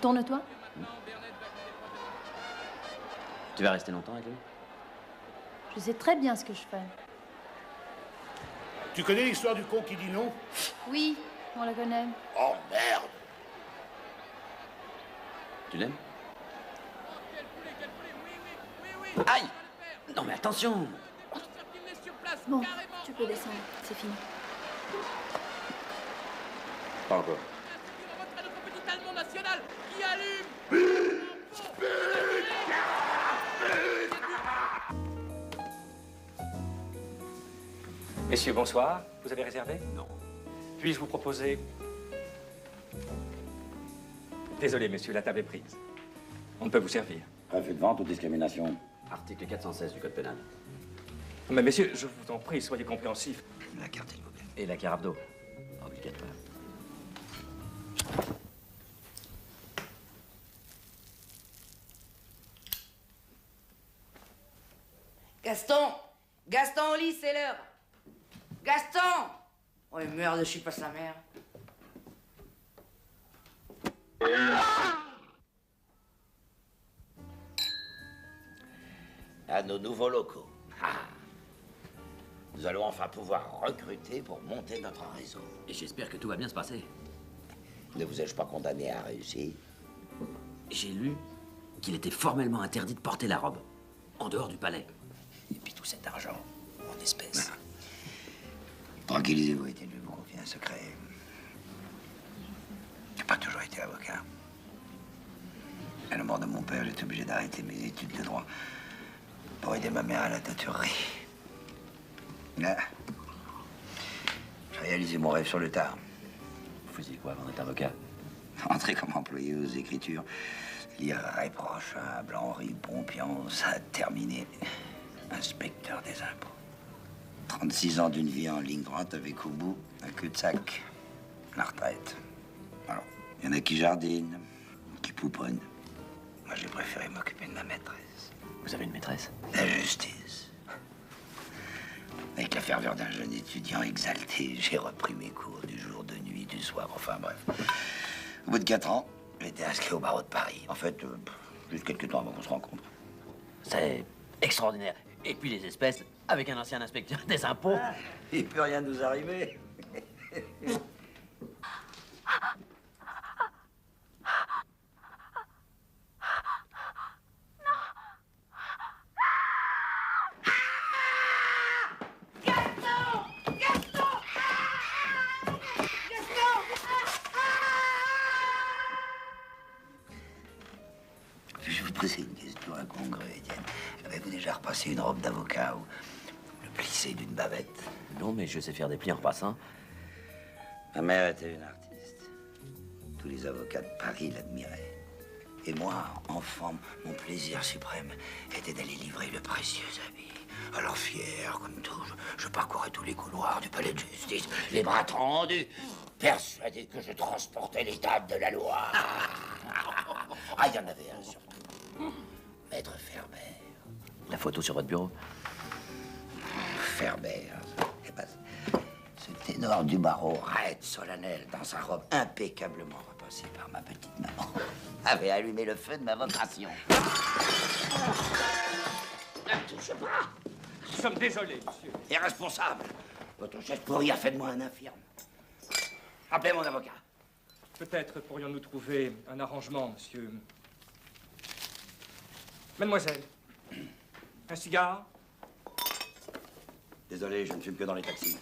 Tourne-toi. Tu vas rester longtemps avec lui? Je sais très bien ce que je fais. Tu connais l'histoire du con qui dit non? Oui, on la connaît. Oh, merde! Tu l'aimes? Aïe! Non mais attention! Bon, tu peux descendre, c'est fini. Pas encore. Messieurs, bonsoir. Vous avez réservé? Non. Puis-je vous proposer... Désolé, monsieur, la table est prise. On ne peut vous servir. Refus de vente ou discrimination? Article 416 du Code pénal. Mais messieurs, je vous en prie, soyez compréhensifs. La carte, s'il vous plaît. Et la carafe d'eau. Obligatoire. Gaston! Gaston au lit, c'est l'heure! Gaston! Oh merde, je suis pas sa mère. À nos nouveaux locaux. Ah. Nous allons enfin pouvoir recruter pour monter notre réseau. Et j'espère que tout va bien se passer. Ne vous ai-je pas condamné à réussir? J'ai lu qu'il était formellement interdit de porter la robe, en dehors du palais. Et puis tout cet argent, en espèces. Tranquillisez-vous, Étienne, je vous confie un secret. J'ai pas toujours été avocat. À la mort de mon père, j'étais obligé d'arrêter mes études de droit pour aider ma mère à la teinturerie. Là, j'ai réalisé mon rêve sur le tard. Vous faisiez quoi avant d'être avocat? Entrer comme employé aux Écritures, lire irréprochable, Henri Pompion, ça a terminé. Inspecteur des impôts. 36 ans d'une vie en ligne droite avec au bout un cul-de-sac. La retraite. Alors, il y en a qui jardinent, qui pouponnent. Moi, j'ai préféré m'occuper de ma maîtresse. Vous avez une maîtresse? La justice. Avec la ferveur d'un jeune étudiant exalté, j'ai repris mes cours du jour, de nuit, du soir, enfin bref. Au bout de 4 ans, j'ai été inscrit au barreau de Paris. En fait, juste quelques temps avant qu'on se rencontre. C'est extraordinaire. Et puis les espèces, avec un ancien inspecteur des impôts. Il peut rien nous arriver. Je vais vous poser une question incongrue, Étienne. Avez-vous déjà repassé une robe d'avocat ou le plissé d'une bavette? Non, mais je sais faire des plis en repassant. Ma mère était une artiste. Tous les avocats de Paris l'admiraient. Et moi, enfant, mon plaisir suprême était d'aller livrer le précieux habit. Alors fier, comme tout, je parcourais tous les couloirs du palais de justice, les bras tendus, persuadé que je transportais l'état de la loi. Ah, il y en avait un surtout. Maître Ferber. La photo sur votre bureau? Ferber. Eh ben, ce ténor du barreau, raide, solennel, dans sa robe impeccablement repassée par ma petite maman, avait allumé le feu de ma vocation. Ne touche pas! Nous sommes désolés, monsieur. Irresponsable! Votre geste pourri a fait de moi un infirme. Appelez mon avocat. Peut-être pourrions-nous trouver un arrangement, monsieur. Mademoiselle, un cigare? Désolé, je ne fume que dans les taxis.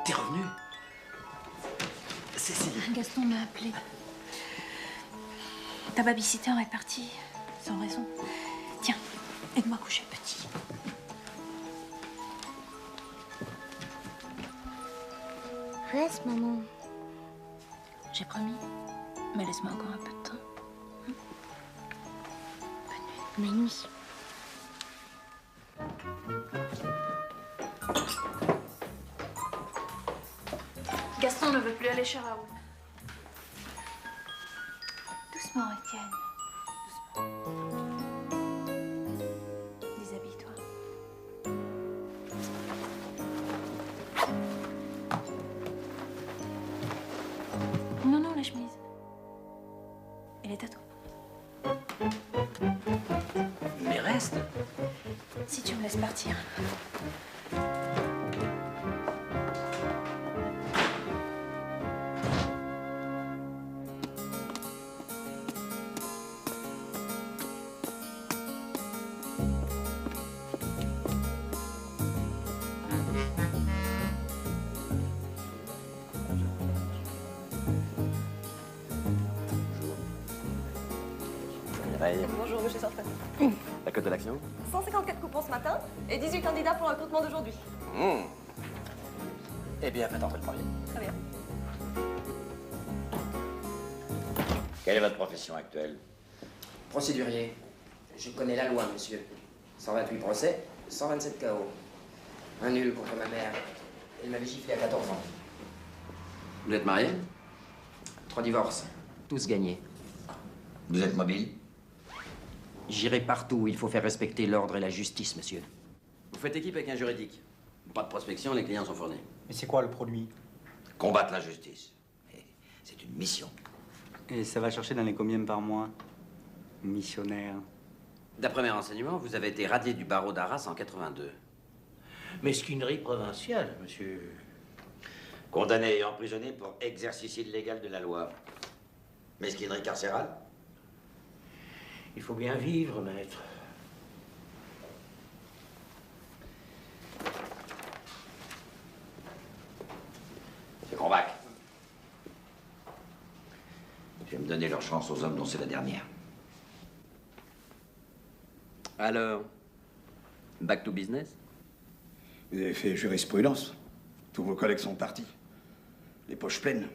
T'es revenu? Cécile. Gaston m'a appelé. Ta babysitter est partie, sans raison. Tiens, aide-moi à coucher le petit. Reste, maman. J'ai promis, mais laisse-moi encore un peu de temps. Bonne nuit. Gaston ne veut plus aller chez Raoul. Doucement, Étienne. Doucement. Déshabille-toi. Non, non, la chemise. Elle est à toi. Mais reste. Si tu me laisses partir. Bonjour, monsieur Sartre. La cote de l'action? 154 coupons ce matin et 18 candidats pour le recrutement d'aujourd'hui. Eh bien, faites entrer le premier. Très bien. Quelle est votre profession actuelle? Procédurier. Je connais la loi, monsieur. 128 procès, 127 KO. Un nul contre ma mère. Elle m'avait giflé à 14 ans. Vous êtes marié? 3 divorces. Tous gagnés. Vous êtes mobile? J'irai partout où il faut faire respecter l'ordre et la justice, monsieur. Vous faites équipe avec un juridique. Pas de prospection, les clients sont fournis. Mais c'est quoi le produit? Combattre l'injustice. C'est une mission. Et ça va chercher dans les combien par mois? Missionnaire. D'après mes renseignements, vous avez été radié du barreau d'Arras en 82. Mesquinerie provinciale, monsieur. Condamné et emprisonné pour exercice illégal de la loi. Mesquinerie carcérale? Il faut bien vivre, maître. C'est Grandbac. chance aux hommes dont c'est la dernière. Alors, back to business? Vous avez fait jurisprudence. Tous vos collègues sont partis. Les poches pleines.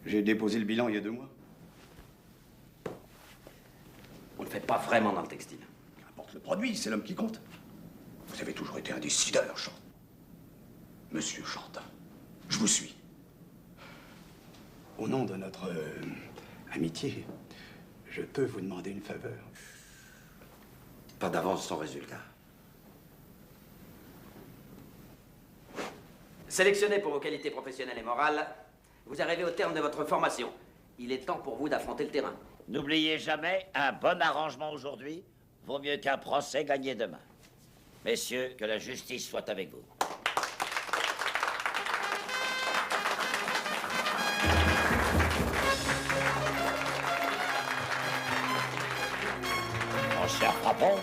J'ai déposé le bilan il y a 2 mois. On ne fait pas vraiment dans le textile. N'importe le produit, c'est l'homme qui compte. Vous avez toujours été un décideur, Shortin. Monsieur Shortin, je vous suis. Au nom de notre amitié, je peux vous demander une faveur. Pas d'avance sans résultat. Sélectionné pour vos qualités professionnelles et morales, vous arrivez au terme de votre formation. Il est temps pour vous d'affronter le terrain. N'oubliez jamais, un bon arrangement aujourd'hui vaut mieux qu'un procès gagné demain. Messieurs, que la justice soit avec vous. Mon cher Frapon,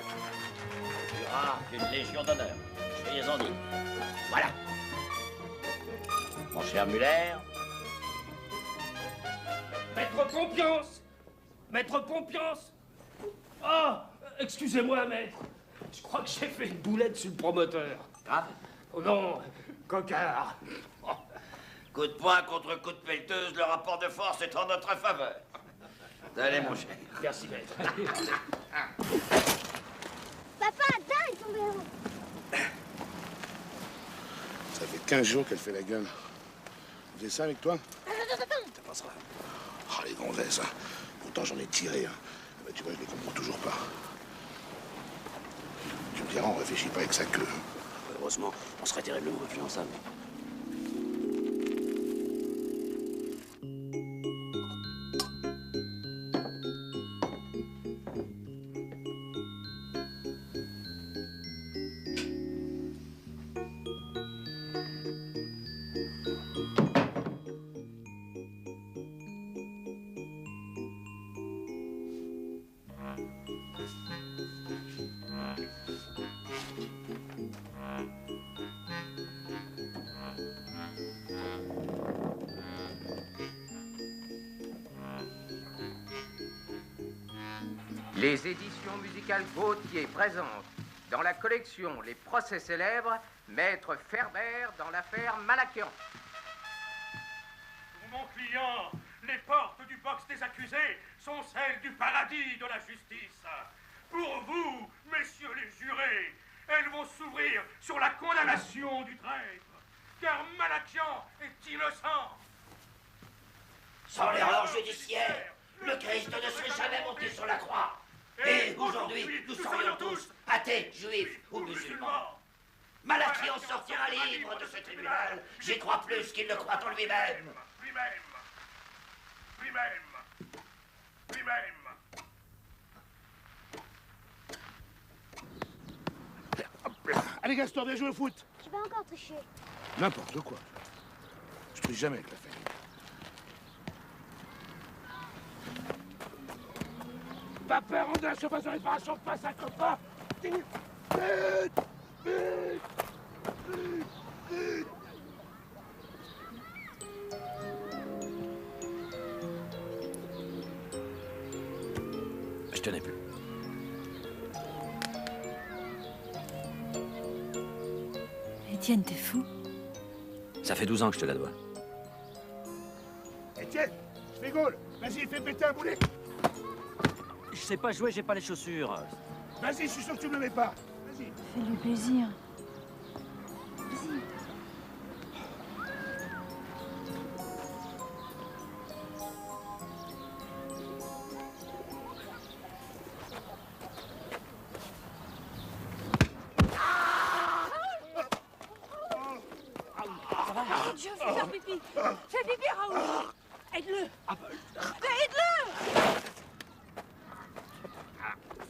tu auras une légion d'honneur. Soyez-en dit. Voilà. Mon cher Muller. Maître Pompiance! Maître Pompiance! Oh! Excusez-moi, maître. Je crois que j'ai fait une boulette sur le promoteur. Ah? Oh non, cocard. Oh. Coup de poing contre coup de pelleteuse, le rapport de force est en notre faveur. Allez, mon cher. Merci, maître. Papa, dingue ton vélo. Ça fait 15 jours qu'elle fait la gueule. Vous avez ça avec toi? Attends. Ça passera. Ah, les gonzesses, hein. Pourtant, j'en ai tiré. Hein. Bah, tu vois, je les comprends toujours pas. Tu me diras, on réfléchit pas avec sa queue. Heureusement, on serait terriblement influençable. Les éditions musicales Gautier présentent dans la collection Les procès célèbres, Maître Ferber dans l'affaire Malakian. Pour mon client, les portes du box des accusés sont celles du paradis de la justice. Pour vous, messieurs les jurés, elles vont s'ouvrir sur la condamnation du traître, car Malakian est innocent. Sans l'erreur judiciaire, le Christ ne serait jamais monté sur la croix. Et aujourd'hui, nous serions tous athées, juifs ou musulmans. Malakian sortira libre de ce tribunal. J'y crois plus qu'il ne croit en lui-même. Lui-même. Allez, Gaston, viens jouer au foot. Tu vas encore tricher. N'importe quoi. Je triche jamais avec la famille. Pas peur, on a la surface de réparation, passe un copain. Vite. Je tenais plus. Étienne, t'es fou? Ça fait 12 ans que je te la dois. Étienne, je fais goal. Vas-y, fais péter un boulet. Je sais pas jouer, j'ai pas les chaussures. Vas-y, je suis sûr que tu me le mets pas. Vas-y. Fais-lui plaisir. Vas-y. Dieu, fais faire pipi. Fais pipi, Raoul. Aide-le. Aide-le.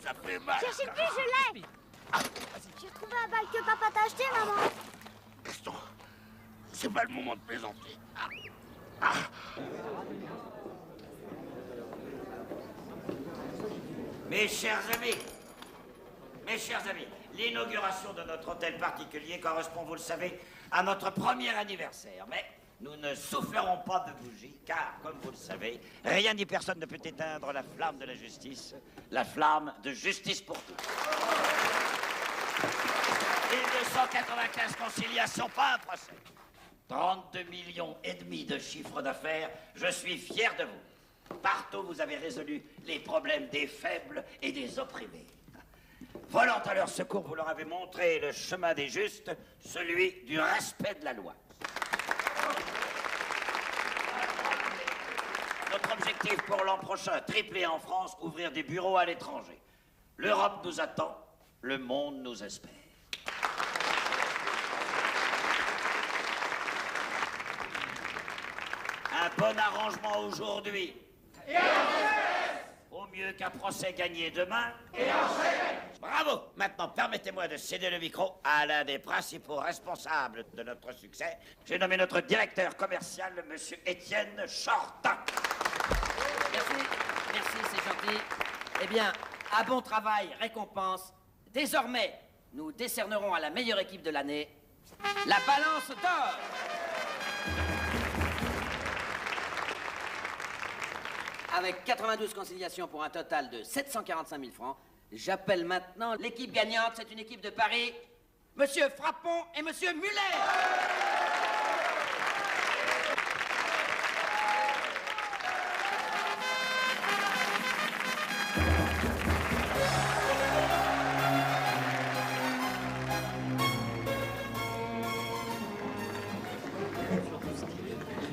Ça fait mal. Cherchez le plus, je l'ai. J'ai retrouvé la balle que papa t'a acheté, maman. Gaston, c'est pas le moment de plaisanter. Mes chers amis, l'inauguration de notre hôtel particulier correspond, vous le savez, à notre premier anniversaire. Mais nous ne soufflerons pas de bougies, car, comme vous le savez, rien ni personne ne peut éteindre la flamme de la justice, la flamme de justice pour tous. 1295 conciliations, pas un procès. 32,5 millions de chiffre d'affaires, je suis fier de vous. Partout, vous avez résolu les problèmes des faibles et des opprimés. Volant à leur secours, vous leur avez montré le chemin des justes, celui du respect de la loi. Notre objectif pour l'an prochain, tripler en France, ouvrir des bureaux à l'étranger. L'Europe nous attend, le monde nous espère. Un bon arrangement aujourd'hui. Et au mieux qu'un procès gagné demain. Et bravo! Maintenant, permettez-moi de céder le micro à l'un des principaux responsables de notre succès. J'ai nommé notre directeur commercial, monsieur Étienne Chortin. Merci, c'est gentil. Eh bien, à bon travail, récompense. Désormais, nous décernerons à la meilleure équipe de l'année la Balance d'Or. Avec 92 conciliations pour un total de 745 000 francs, j'appelle maintenant l'équipe gagnante. C'est une équipe de Paris, Monsieur Frappon et Monsieur Muller.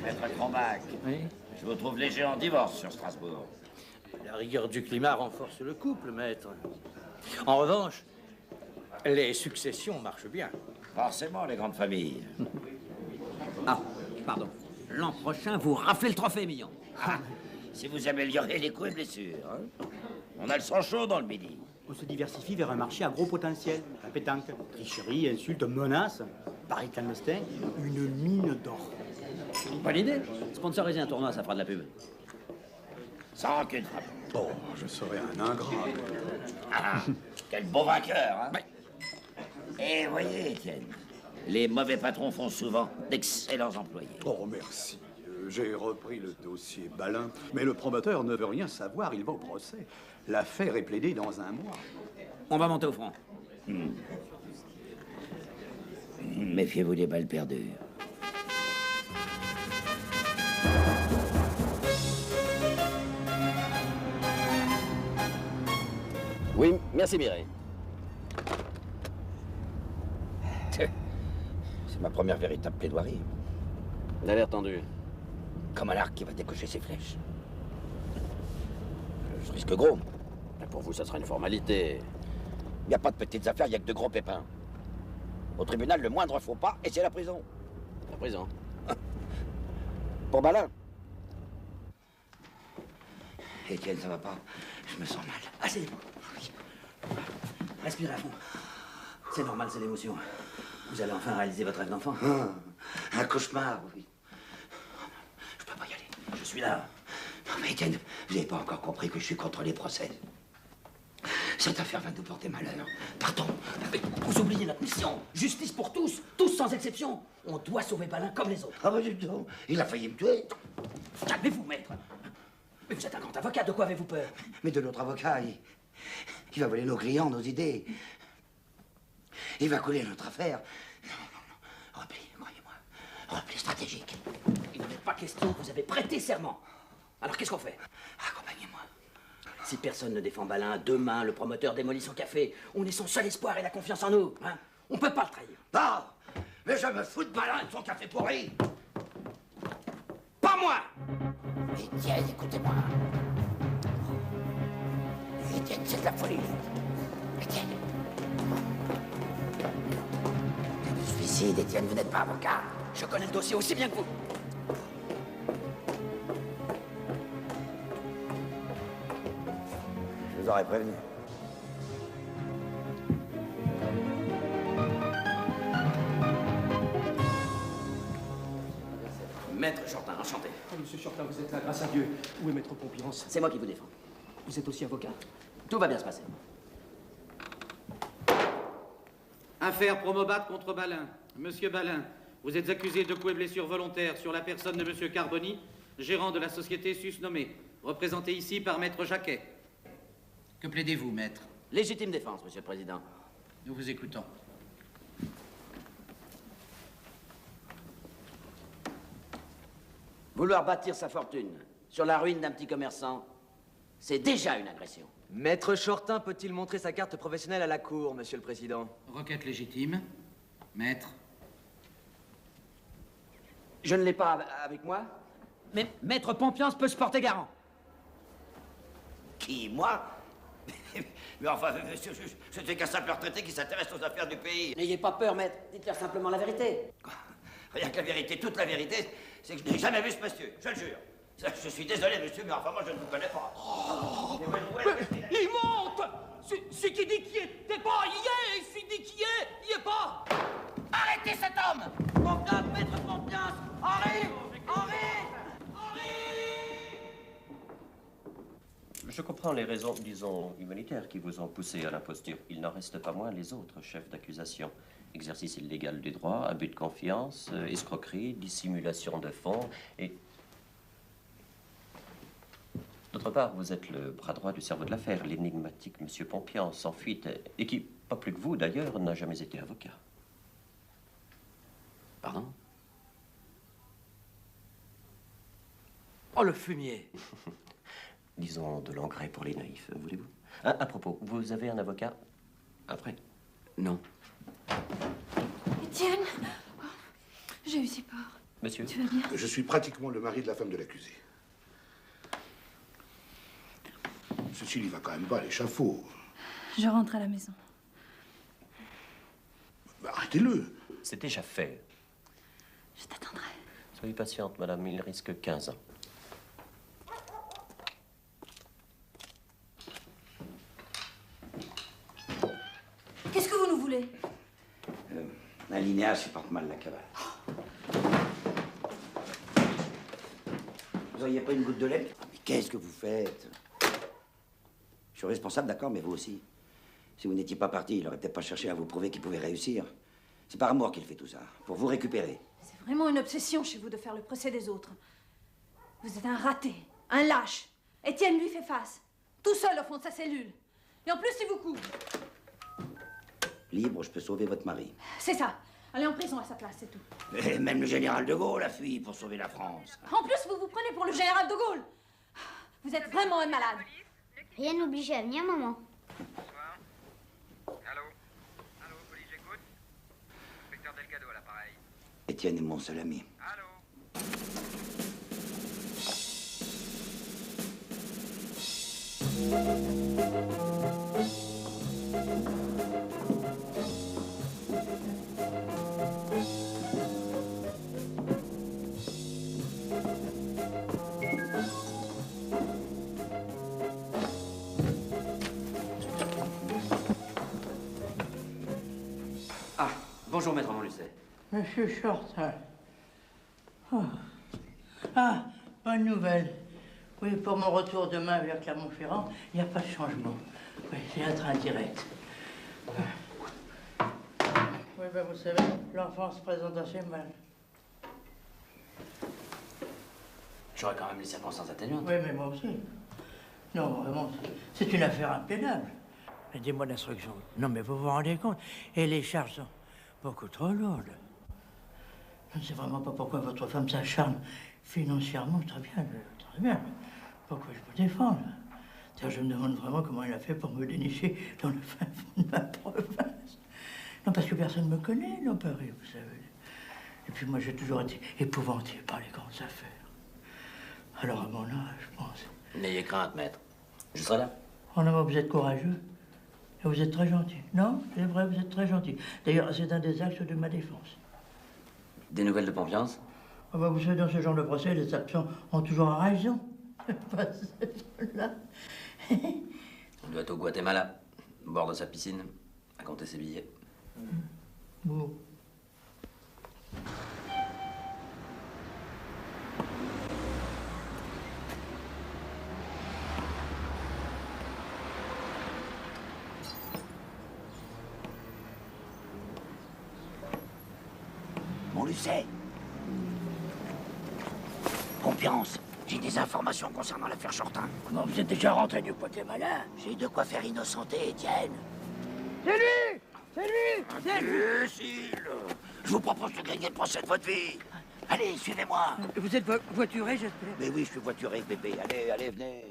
Maître Cronbach, oui? Je vous trouve léger en divorce sur Strasbourg. La rigueur du climat renforce le couple, maître. En revanche, les successions marchent bien. Forcément, les grandes familles. Ah, pardon. L'an prochain, vous raflez le trophée, Millon. Ah, si vous améliorez les coups et blessures. Hein? On a le sang chaud dans le midi. On se diversifie vers un marché à gros potentiel. La pétanque, tricherie, insultes, menaces, paris clandestin, une mine d'or. Bonne idée. Sponsoriser un tournoi, ça fera de la pub. Sans rancune, Frappon. Oh, je serais un ingrat. Ah, quel beau vainqueur, hein? Et voyez, Étienne, les mauvais patrons font souvent d'excellents employés. Oh, merci. J'ai repris le dossier Balin, mais le promoteur ne veut rien savoir, il va au procès. L'affaire est plaidée dans un mois. On va monter au front. Méfiez-vous des balles perdues. Oui, merci Mireille. C'est ma première véritable plaidoirie. Vous avez entendu. Comme un arc qui va décocher ses flèches. Je risque gros. Mais pour vous, ça sera une formalité. Il n'y a pas de petites affaires, il n'y a que de gros pépins. Au tribunal, le moindre faux pas, et c'est la prison. La prison? Pour Balin. Étienne, ça va pas? Je me sens mal. Asseyez-vous. Respirez à fond. C'est normal, c'est l'émotion. Vous allez enfin réaliser votre rêve d'enfant. Un cauchemar, oui. Je peux pas y aller. Je suis là. Non, mais Étienne, vous n'avez pas encore compris que je suis contre les procès. Cette affaire va nous porter malheur. Pardon. Mais vous oubliez notre mission. Justice pour tous. Tous sans exception. On doit sauver Balin comme les autres. Ah bah dis donc, il a failli me tuer. Calmez-vous, maître. Mais vous êtes un grand avocat, de quoi avez-vous peur? Mais de notre avocat, il va voler nos clients, nos idées. Il va couler notre affaire. Non. Repli, croyez-moi. Repli stratégique. Il n'en est pas question, vous avez prêté serment. Alors qu'est-ce qu'on fait? Accompagnez-moi. Si personne ne défend Balin, demain, le promoteur démolit son café. On est son seul espoir et la confiance en nous. Hein? On peut pas le trahir. Non, mais je me fous de Balin et de son café pourri. Pas moi! Étienne, écoutez-moi. Étienne, c'est de la folie. Étienne. Suicide, Étienne, vous n'êtes pas avocat. Je connais le dossier aussi bien que vous. Je vous aurais prévenu. Maître Chortin, enchanté. Oh, monsieur Chortin, vous êtes là, grâce à Dieu. Où est Maître Pompirance? C'est moi qui vous défends. Vous êtes aussi avocat? Tout va bien se passer. Affaire Promobat contre Balin. Monsieur Balin, Vous êtes accusé de coups et blessures volontaires sur la personne de M. Carboni, gérant de la société susnommée, représenté ici par Maître Jacquet. Que plaidez-vous, maître? Légitime défense, Monsieur le Président. Nous vous écoutons. Vouloir bâtir sa fortune sur la ruine d'un petit commerçant, c'est déjà une agression. Maître Shortin peut-il montrer sa carte professionnelle à la cour, Monsieur le Président? Requête légitime. Maître. Je ne l'ai pas avec moi, mais Maître Pompiance peut se porter garant. Qui, moi? Mais enfin, monsieur, je n'étais qu'un simple retraité qui s'intéresse aux affaires du pays. N'ayez pas peur, maître. Dites-leur simplement la vérité. Rien que la vérité, toute la vérité, c'est que je n'ai jamais vu ce monsieur, je le jure. Je suis désolé, monsieur, mais enfin, moi, je ne vous connais pas. Il monte! Ce qui dit qu'il était pas, il y est! Celui qui dit qu'il y est pas! Arrêtez cet homme! Pompiance, maître Pompiance! Arrive! Je comprends les raisons, disons, humanitaires qui vous ont poussé à l'imposture. Il n'en reste pas moins les autres chefs d'accusation. Exercice illégal du droit, abus de confiance, escroquerie, dissimulation de fonds et... D'autre part, vous êtes le bras droit du cerveau de l'affaire, l'énigmatique Monsieur Pompiance, en fuite, et qui, pas plus que vous d'ailleurs, n'a jamais été avocat. Pardon? Oh, le fumier! Disons de l'engrais pour les naïfs, voulez-vous? Ah, à propos, vous avez un avocat après? Non. Étienne, oh, j'ai eu si peur. Monsieur? Tu vas bien? Je suis pratiquement le mari de la femme de l'accusé. Cécile, il va quand même pas à l'échafaud. Je rentre à la maison. Bah, arrêtez-le. C'est déjà fait. Je t'attendrai. Soyez patiente, madame, il risque 15 ans. Qu'est-ce que vous nous voulez? Un linéage supporte mal la cavale. Vous auriez pas une goutte de lait? Mais qu'est-ce que vous faites? Je suis responsable, d'accord, mais vous aussi. Si vous n'étiez pas parti, il aurait peut-être pas cherché à vous prouver qu'il pouvait réussir. C'est par amour qu'il fait tout ça, pour vous récupérer. C'est vraiment une obsession chez vous de faire le procès des autres. Vous êtes un raté, un lâche. Étienne lui fait face, tout seul au fond de sa cellule. Et en plus, il vous couvre. Libre, je peux sauver votre mari. C'est ça. Allez en prison à sa place, c'est tout. Et même le général de Gaulle a fui pour sauver la France. En plus, vous vous prenez pour le général de Gaulle. Vous êtes vraiment un malade. Rien n'oblige à venir, maman. Allô, police, j'écoute. Inspecteur Delgado à l'appareil. Étienne est mon seul ami. Ah, bonjour, maître Montluçay. Monsieur Shortin. Oh. Ah, bonne nouvelle. Oui, pour mon retour demain vers Clermont-Ferrand, il n'y a pas de changement. Oui, c'est un train direct. Oui, ben vous savez, l'enfant se présente assez mal. J'aurais quand même les circonstances atténuantes. Oui, mais moi aussi. Non, vraiment, c'est une affaire impénable. Aidez-moi d'instruction. Non, mais vous vous rendez compte? Et les charges sont beaucoup trop lourdes. Je ne sais vraiment pas pourquoi votre femme s'acharne financièrement. Très bien, très bien. Pourquoi je peux défendre? Je me demande vraiment comment elle a fait pour me dénicher dans le fin fond de ma province. Non, parce que personne ne me connaît dans Paris, vous savez. Et puis moi, j'ai toujours été épouvanté par les grandes affaires. Alors, à mon âge, je pense... N'ayez crainte, maître. Je serai là. Oh non, mais vous êtes courageux. Et vous êtes très gentil. Non, c'est vrai, vous êtes très gentil. D'ailleurs, c'est un des axes de ma défense. Des nouvelles de Pompiance? Ah bah, vous savez, dans ce genre de procès, les absents ont toujours raison. Pas là. Il doit être au Guatemala, au bord de sa piscine, à compter ses billets. Bon. Montluçay. Confiance, j'ai des informations concernant l'affaire Shortin. Comment vous êtes déjà rentré du côté malin? J'ai de quoi faire innocenter Étienne. C'est lui! C'est lui! C'est lui! Imbécile! Je vous propose de gagner le procès de votre vie. Allez, suivez-moi. Vous êtes voituré, j'espère? Mais oui, je suis voituré, bébé. Allez, allez, venez.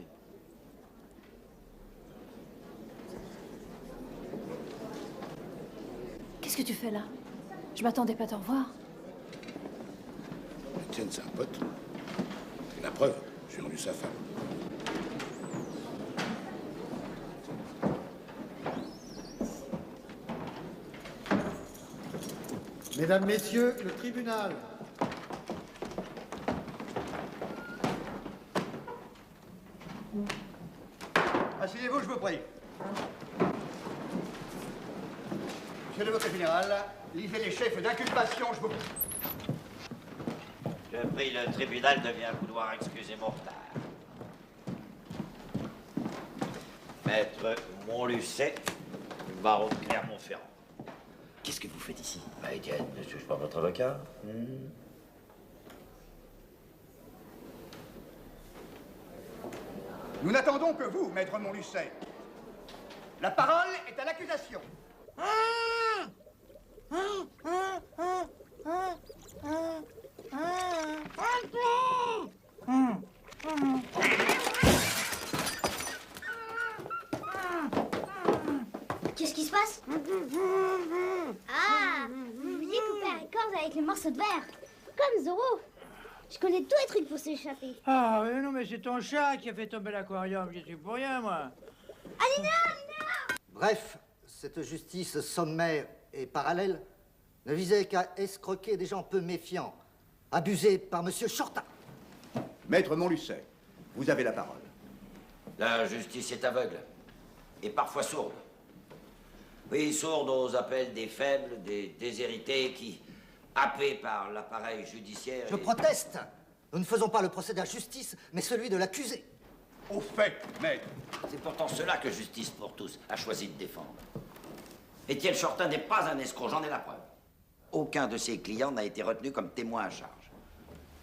Qu'est-ce que tu fais là? Je m'attendais pas à te revoir. Étienne, c'est un pote. Et la preuve, j'ai rendu sa femme. Mesdames, Messieurs, le tribunal. Asseyez-vous, je vous prie. Monsieur l'avocat général, lisez les chefs d'inculpation, je vous prie. Je prie le tribunal de bien vouloir excuser mon retard. Maître Montluçay, baron de Clermont-Ferrand. Qu'est-ce que vous faites ici? Bah, Étienne, ne suis-je pas votre avocat? Nous n'attendons que vous, maître Montluçay. La parole est à l'accusation. Qu'est-ce qui se passe? Ah, vous vouliez couper un corde avec les morceaux de verre. Comme Zorro. Je connais tous les trucs pour s'échapper. Ah, mais non, mais c'est ton chat qui a fait tomber l'aquarium. J'y suis pour rien, moi. Alina, Alina! Bref, cette justice sommaire et parallèle ne visait qu'à escroquer des gens peu méfiants, abusés par Monsieur Shortin. Maître Montluçay, vous avez la parole. La justice est aveugle. Et parfois sourde. Oui, sourde aux appels des faibles, des déshérités qui, happés par l'appareil judiciaire... Je proteste. Nous ne faisons pas le procès de la justice, mais celui de l'accusé. Au fait, maître. C'est pourtant cela que Justice pour tous a choisi de défendre. Étienne Shortin n'est pas un escroc, j'en ai la preuve. Aucun de ses clients n'a été retenu comme témoin à charge.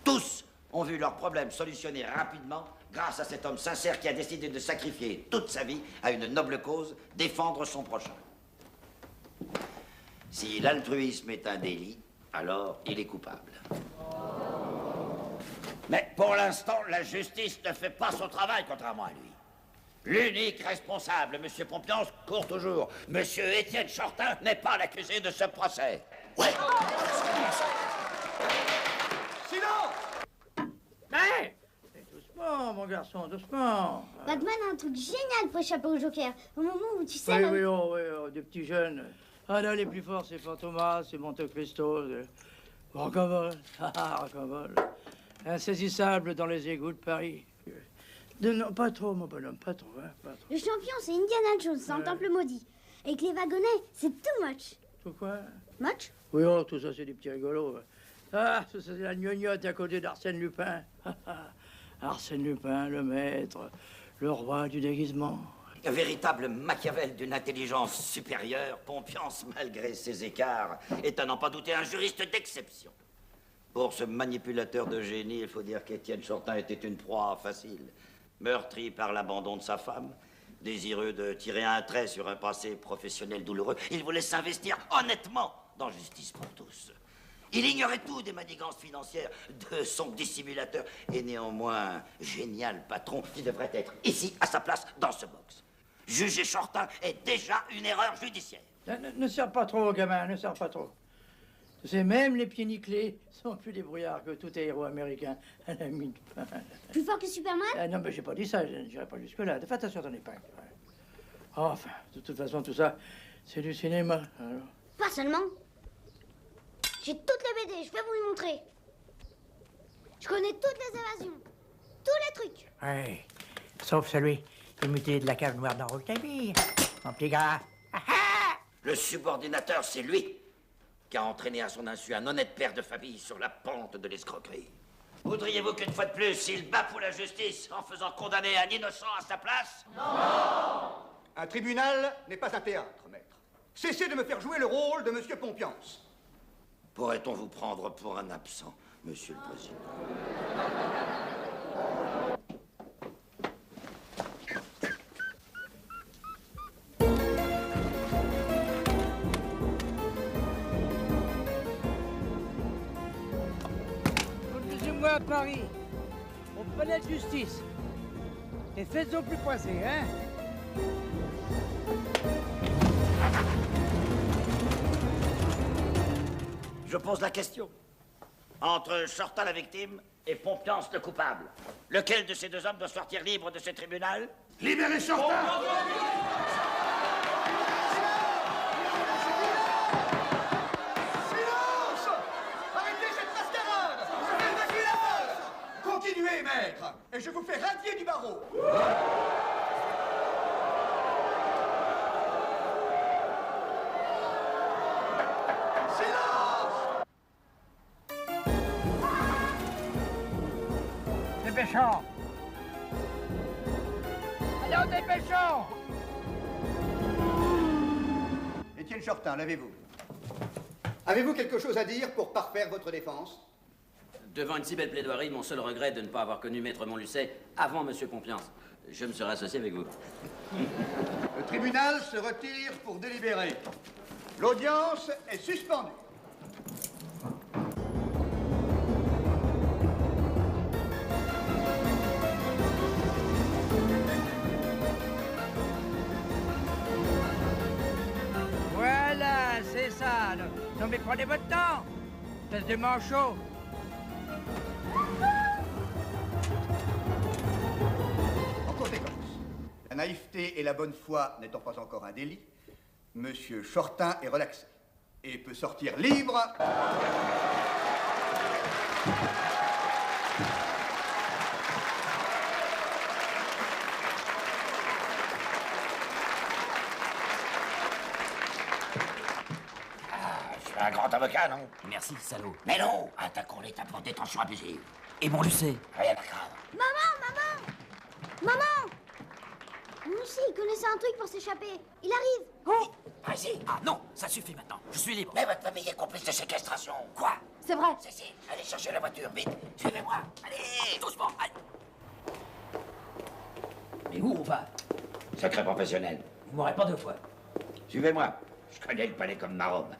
Tous ont vu leurs problèmes solutionnés rapidement grâce à cet homme sincère qui a décidé de sacrifier toute sa vie à une noble cause, défendre son prochain. Si l'altruisme est un délit, alors il est coupable. Mais pour l'instant, la justice ne fait pas son travail, contrairement à lui. L'unique responsable, M. Pompiance, court toujours. M. Étienne Shortin n'est pas l'accusé de ce procès. Ouais. Silence! Mais doucement, mon garçon, doucement. Batman a un truc génial pour échapper au Joker. Au moment où tu sais... Oui, des petits jeunes. Ah là, les plus forts, c'est Fantomas, c'est Monte Cristo, Rocambole. Rocambole. Insaisissable dans les égouts de Paris. Non, pas trop, mon bonhomme, pas trop, hein, pas trop. Le champion, c'est Indiana Jones dans le Temple Maudit. Avec les wagonnets, c'est too much. Tout quoi? Much? Oui, oh, tout ça, c'est des petits rigolos. Ah, ça, c'est la gnognotte à côté d'Arsène Lupin. Arsène Lupin, le maître, le roi du déguisement. Un véritable Machiavel d'une intelligence supérieure, Pompiance, malgré ses écarts, est à n'en pas douter un juriste d'exception. Pour ce manipulateur de génie, il faut dire qu'Étienne Shortin était une proie facile. Meurtri par l'abandon de sa femme, désireux de tirer un trait sur un passé professionnel douloureux, il voulait s'investir honnêtement dans Justice pour tous. Il ignorait tout des manigances financières de son dissimulateur et néanmoins génial patron qui devrait être ici, à sa place, dans ce box. Juger Shortin est déjà une erreur judiciaire. Ne serre pas trop, gamin, ne serre pas trop. Tu sais, même les pieds nickelés sont plus débrouillards que tout héros américain à la mine. Plus fort que Superman? Non, mais j'ai pas dit ça, je n'irai pas jusque-là. Fais attention à ton épingle. Enfin, de toute façon, tout ça, c'est du cinéma. Alors. Pas seulement. J'ai toutes les BD, je vais vous les montrer. Je connais toutes les évasions, tous les trucs. Oui, sauf celui qui est muté de la cave noire dans Rouletabille, mon petit gars. Le subordinateur, c'est lui qui a entraîné à son insu un honnête père de famille sur la pente de l'escroquerie. Voudriez-vous qu'une fois de plus, il bat pour la justice en faisant condamner un innocent à sa place? Non! Un tribunal n'est pas un théâtre, maître. Cessez de me faire jouer le rôle de Monsieur Pompiance. Pourrait-on vous prendre pour un absent, Monsieur le Président? Conduisez-moi à Paris, au palais de justice. Et faites-en plus poisser, hein? Je pose la question. Entre Shorta la victime et Pompiance le coupable, lequel de ces deux hommes doit sortir libre de ce tribunal? Libérez Shorta! Silence! Arrêtez cette mascarade! Je vais évacuer la fosse! Continuez, maître, et je vous fais radier du barreau! Dépêchons! Allons, dépêchons! Étienne Shortin, levez-vous. Avez-vous quelque chose à dire pour parfaire votre défense? Devant une si belle plaidoirie, mon seul regret est de ne pas avoir connu Maître Montluçay avant Monsieur Pompiance. Je me serais associé avec vous. Le tribunal se retire pour délibérer. L'audience est suspendue. Voilà, c'est ça. Non mais prenez votre temps. Espèce de manchot. En conséquence, la naïveté et la bonne foi n'étant pas encore un délit, Monsieur Shortin est relaxé et peut sortir libre. Je suis un grand avocat, non? Merci, salaud. Mais non, attaquons l'État pour détention abusive. Et Montluçay? Rien de grave. Maman! Lui aussi, il connaissait un truc pour s'échapper. Il arrive. Oh! Vas-y. Ah non, ça suffit maintenant. Je suis libre. Mais votre famille est complice de séquestration. Quoi? C'est vrai. Si. Allez chercher la voiture, vite. Suivez-moi. Allez. Doucement, allez. Mais où on va? Secret professionnel. Vous m'aurez pas deux fois. Suivez-moi. Je connais le palais comme ma robe.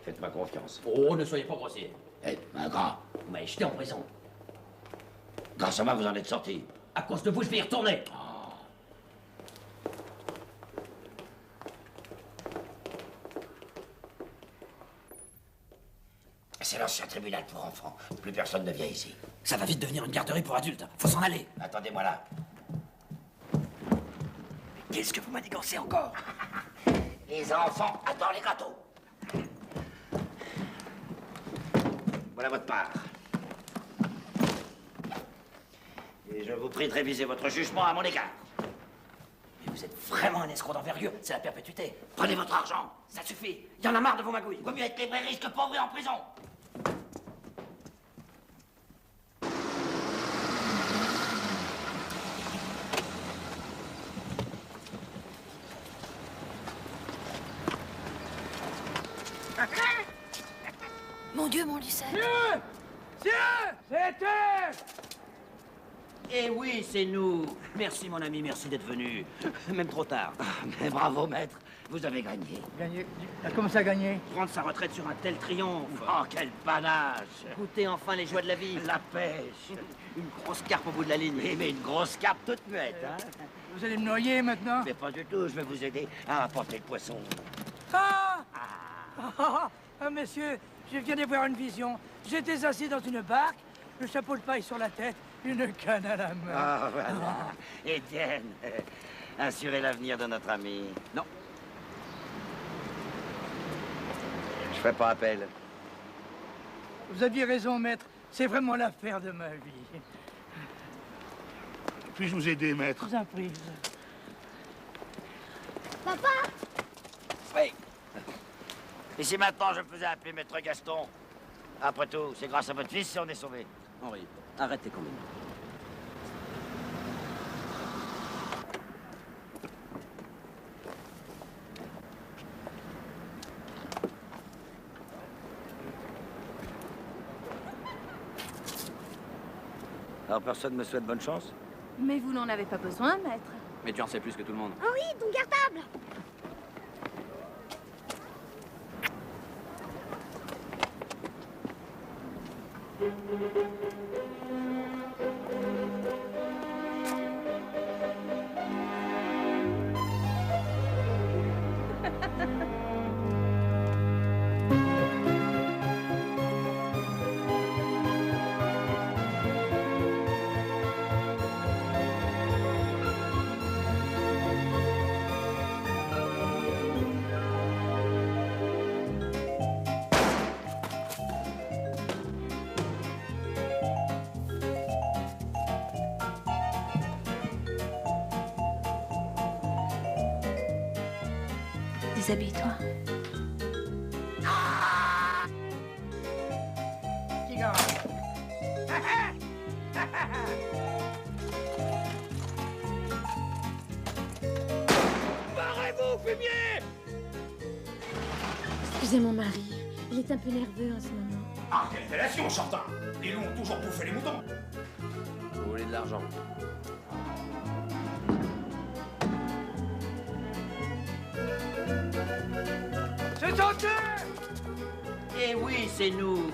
Faites-moi confiance. Oh, ne soyez pas grossier. Eh, un grand. Vous m'avez jeté en prison. Grâce à moi, vous en êtes sorti. À cause de vous, je vais y retourner. C'est l'ancien tribunal pour enfants. Plus personne ne vient ici. Ça va vite devenir une garderie pour adultes. Faut s'en aller. Attendez-moi là. Qu'est-ce que vous manigancez encore? Les enfants adorent les gâteaux. Voilà votre part. Et je vous prie de réviser votre jugement à mon égard. Mais vous êtes vraiment un escroc d'envergure. C'est la perpétuité. Prenez votre argent. Ça suffit. Il y en a marre de vos magouilles. Vaut mieux être libre et riche que pauvre et en prison. Mon Dieu, Montluçay. C'était. Eh oui, c'est nous. Merci, mon ami, merci d'être venu. Même trop tard. Mais bravo, maître. Vous avez gagné. Gagné. Comment ça, gagné? Prendre sa retraite sur un tel triomphe. Oh, quel panache. Goûter enfin les joies de la vie. La pêche. Une grosse carpe au bout de la ligne. Oui, mais une grosse carpe toute muette, hein. Vous allez me noyer maintenant? Mais pas du tout, je vais vous aider à apporter le poisson. Monsieur, je viens de voir une vision. J'étais assis dans une barque, le chapeau de paille sur la tête, une canne à la main. Ah, voilà. Étienne, assurez l'avenir de notre ami. Non. Je fais pas appel. Vous aviez raison, maître. C'est vraiment l'affaire de ma vie. Puis-je vous aider, maître? Je vous en prie. Papa! Oui. Et si maintenant je me faisais appeler maître Gaston? Après tout, c'est grâce à votre fils si on est sauvé. Henri, arrête tes combines. Alors personne me souhaite bonne chance? Mais vous n'en avez pas besoin, maître. Mais tu en sais plus que tout le monde. Oh oui, ton cartable. Déshabille-toi. Qui gagne? Barrez-vous, fumier! Excusez mon mari, il est un peu nerveux en ce moment. Ah, quelle révélation, Chortin! Les loups ont toujours bouffé les moutons! Vous voulez de l'argent? C'est tenté! Eh oui, c'est nous.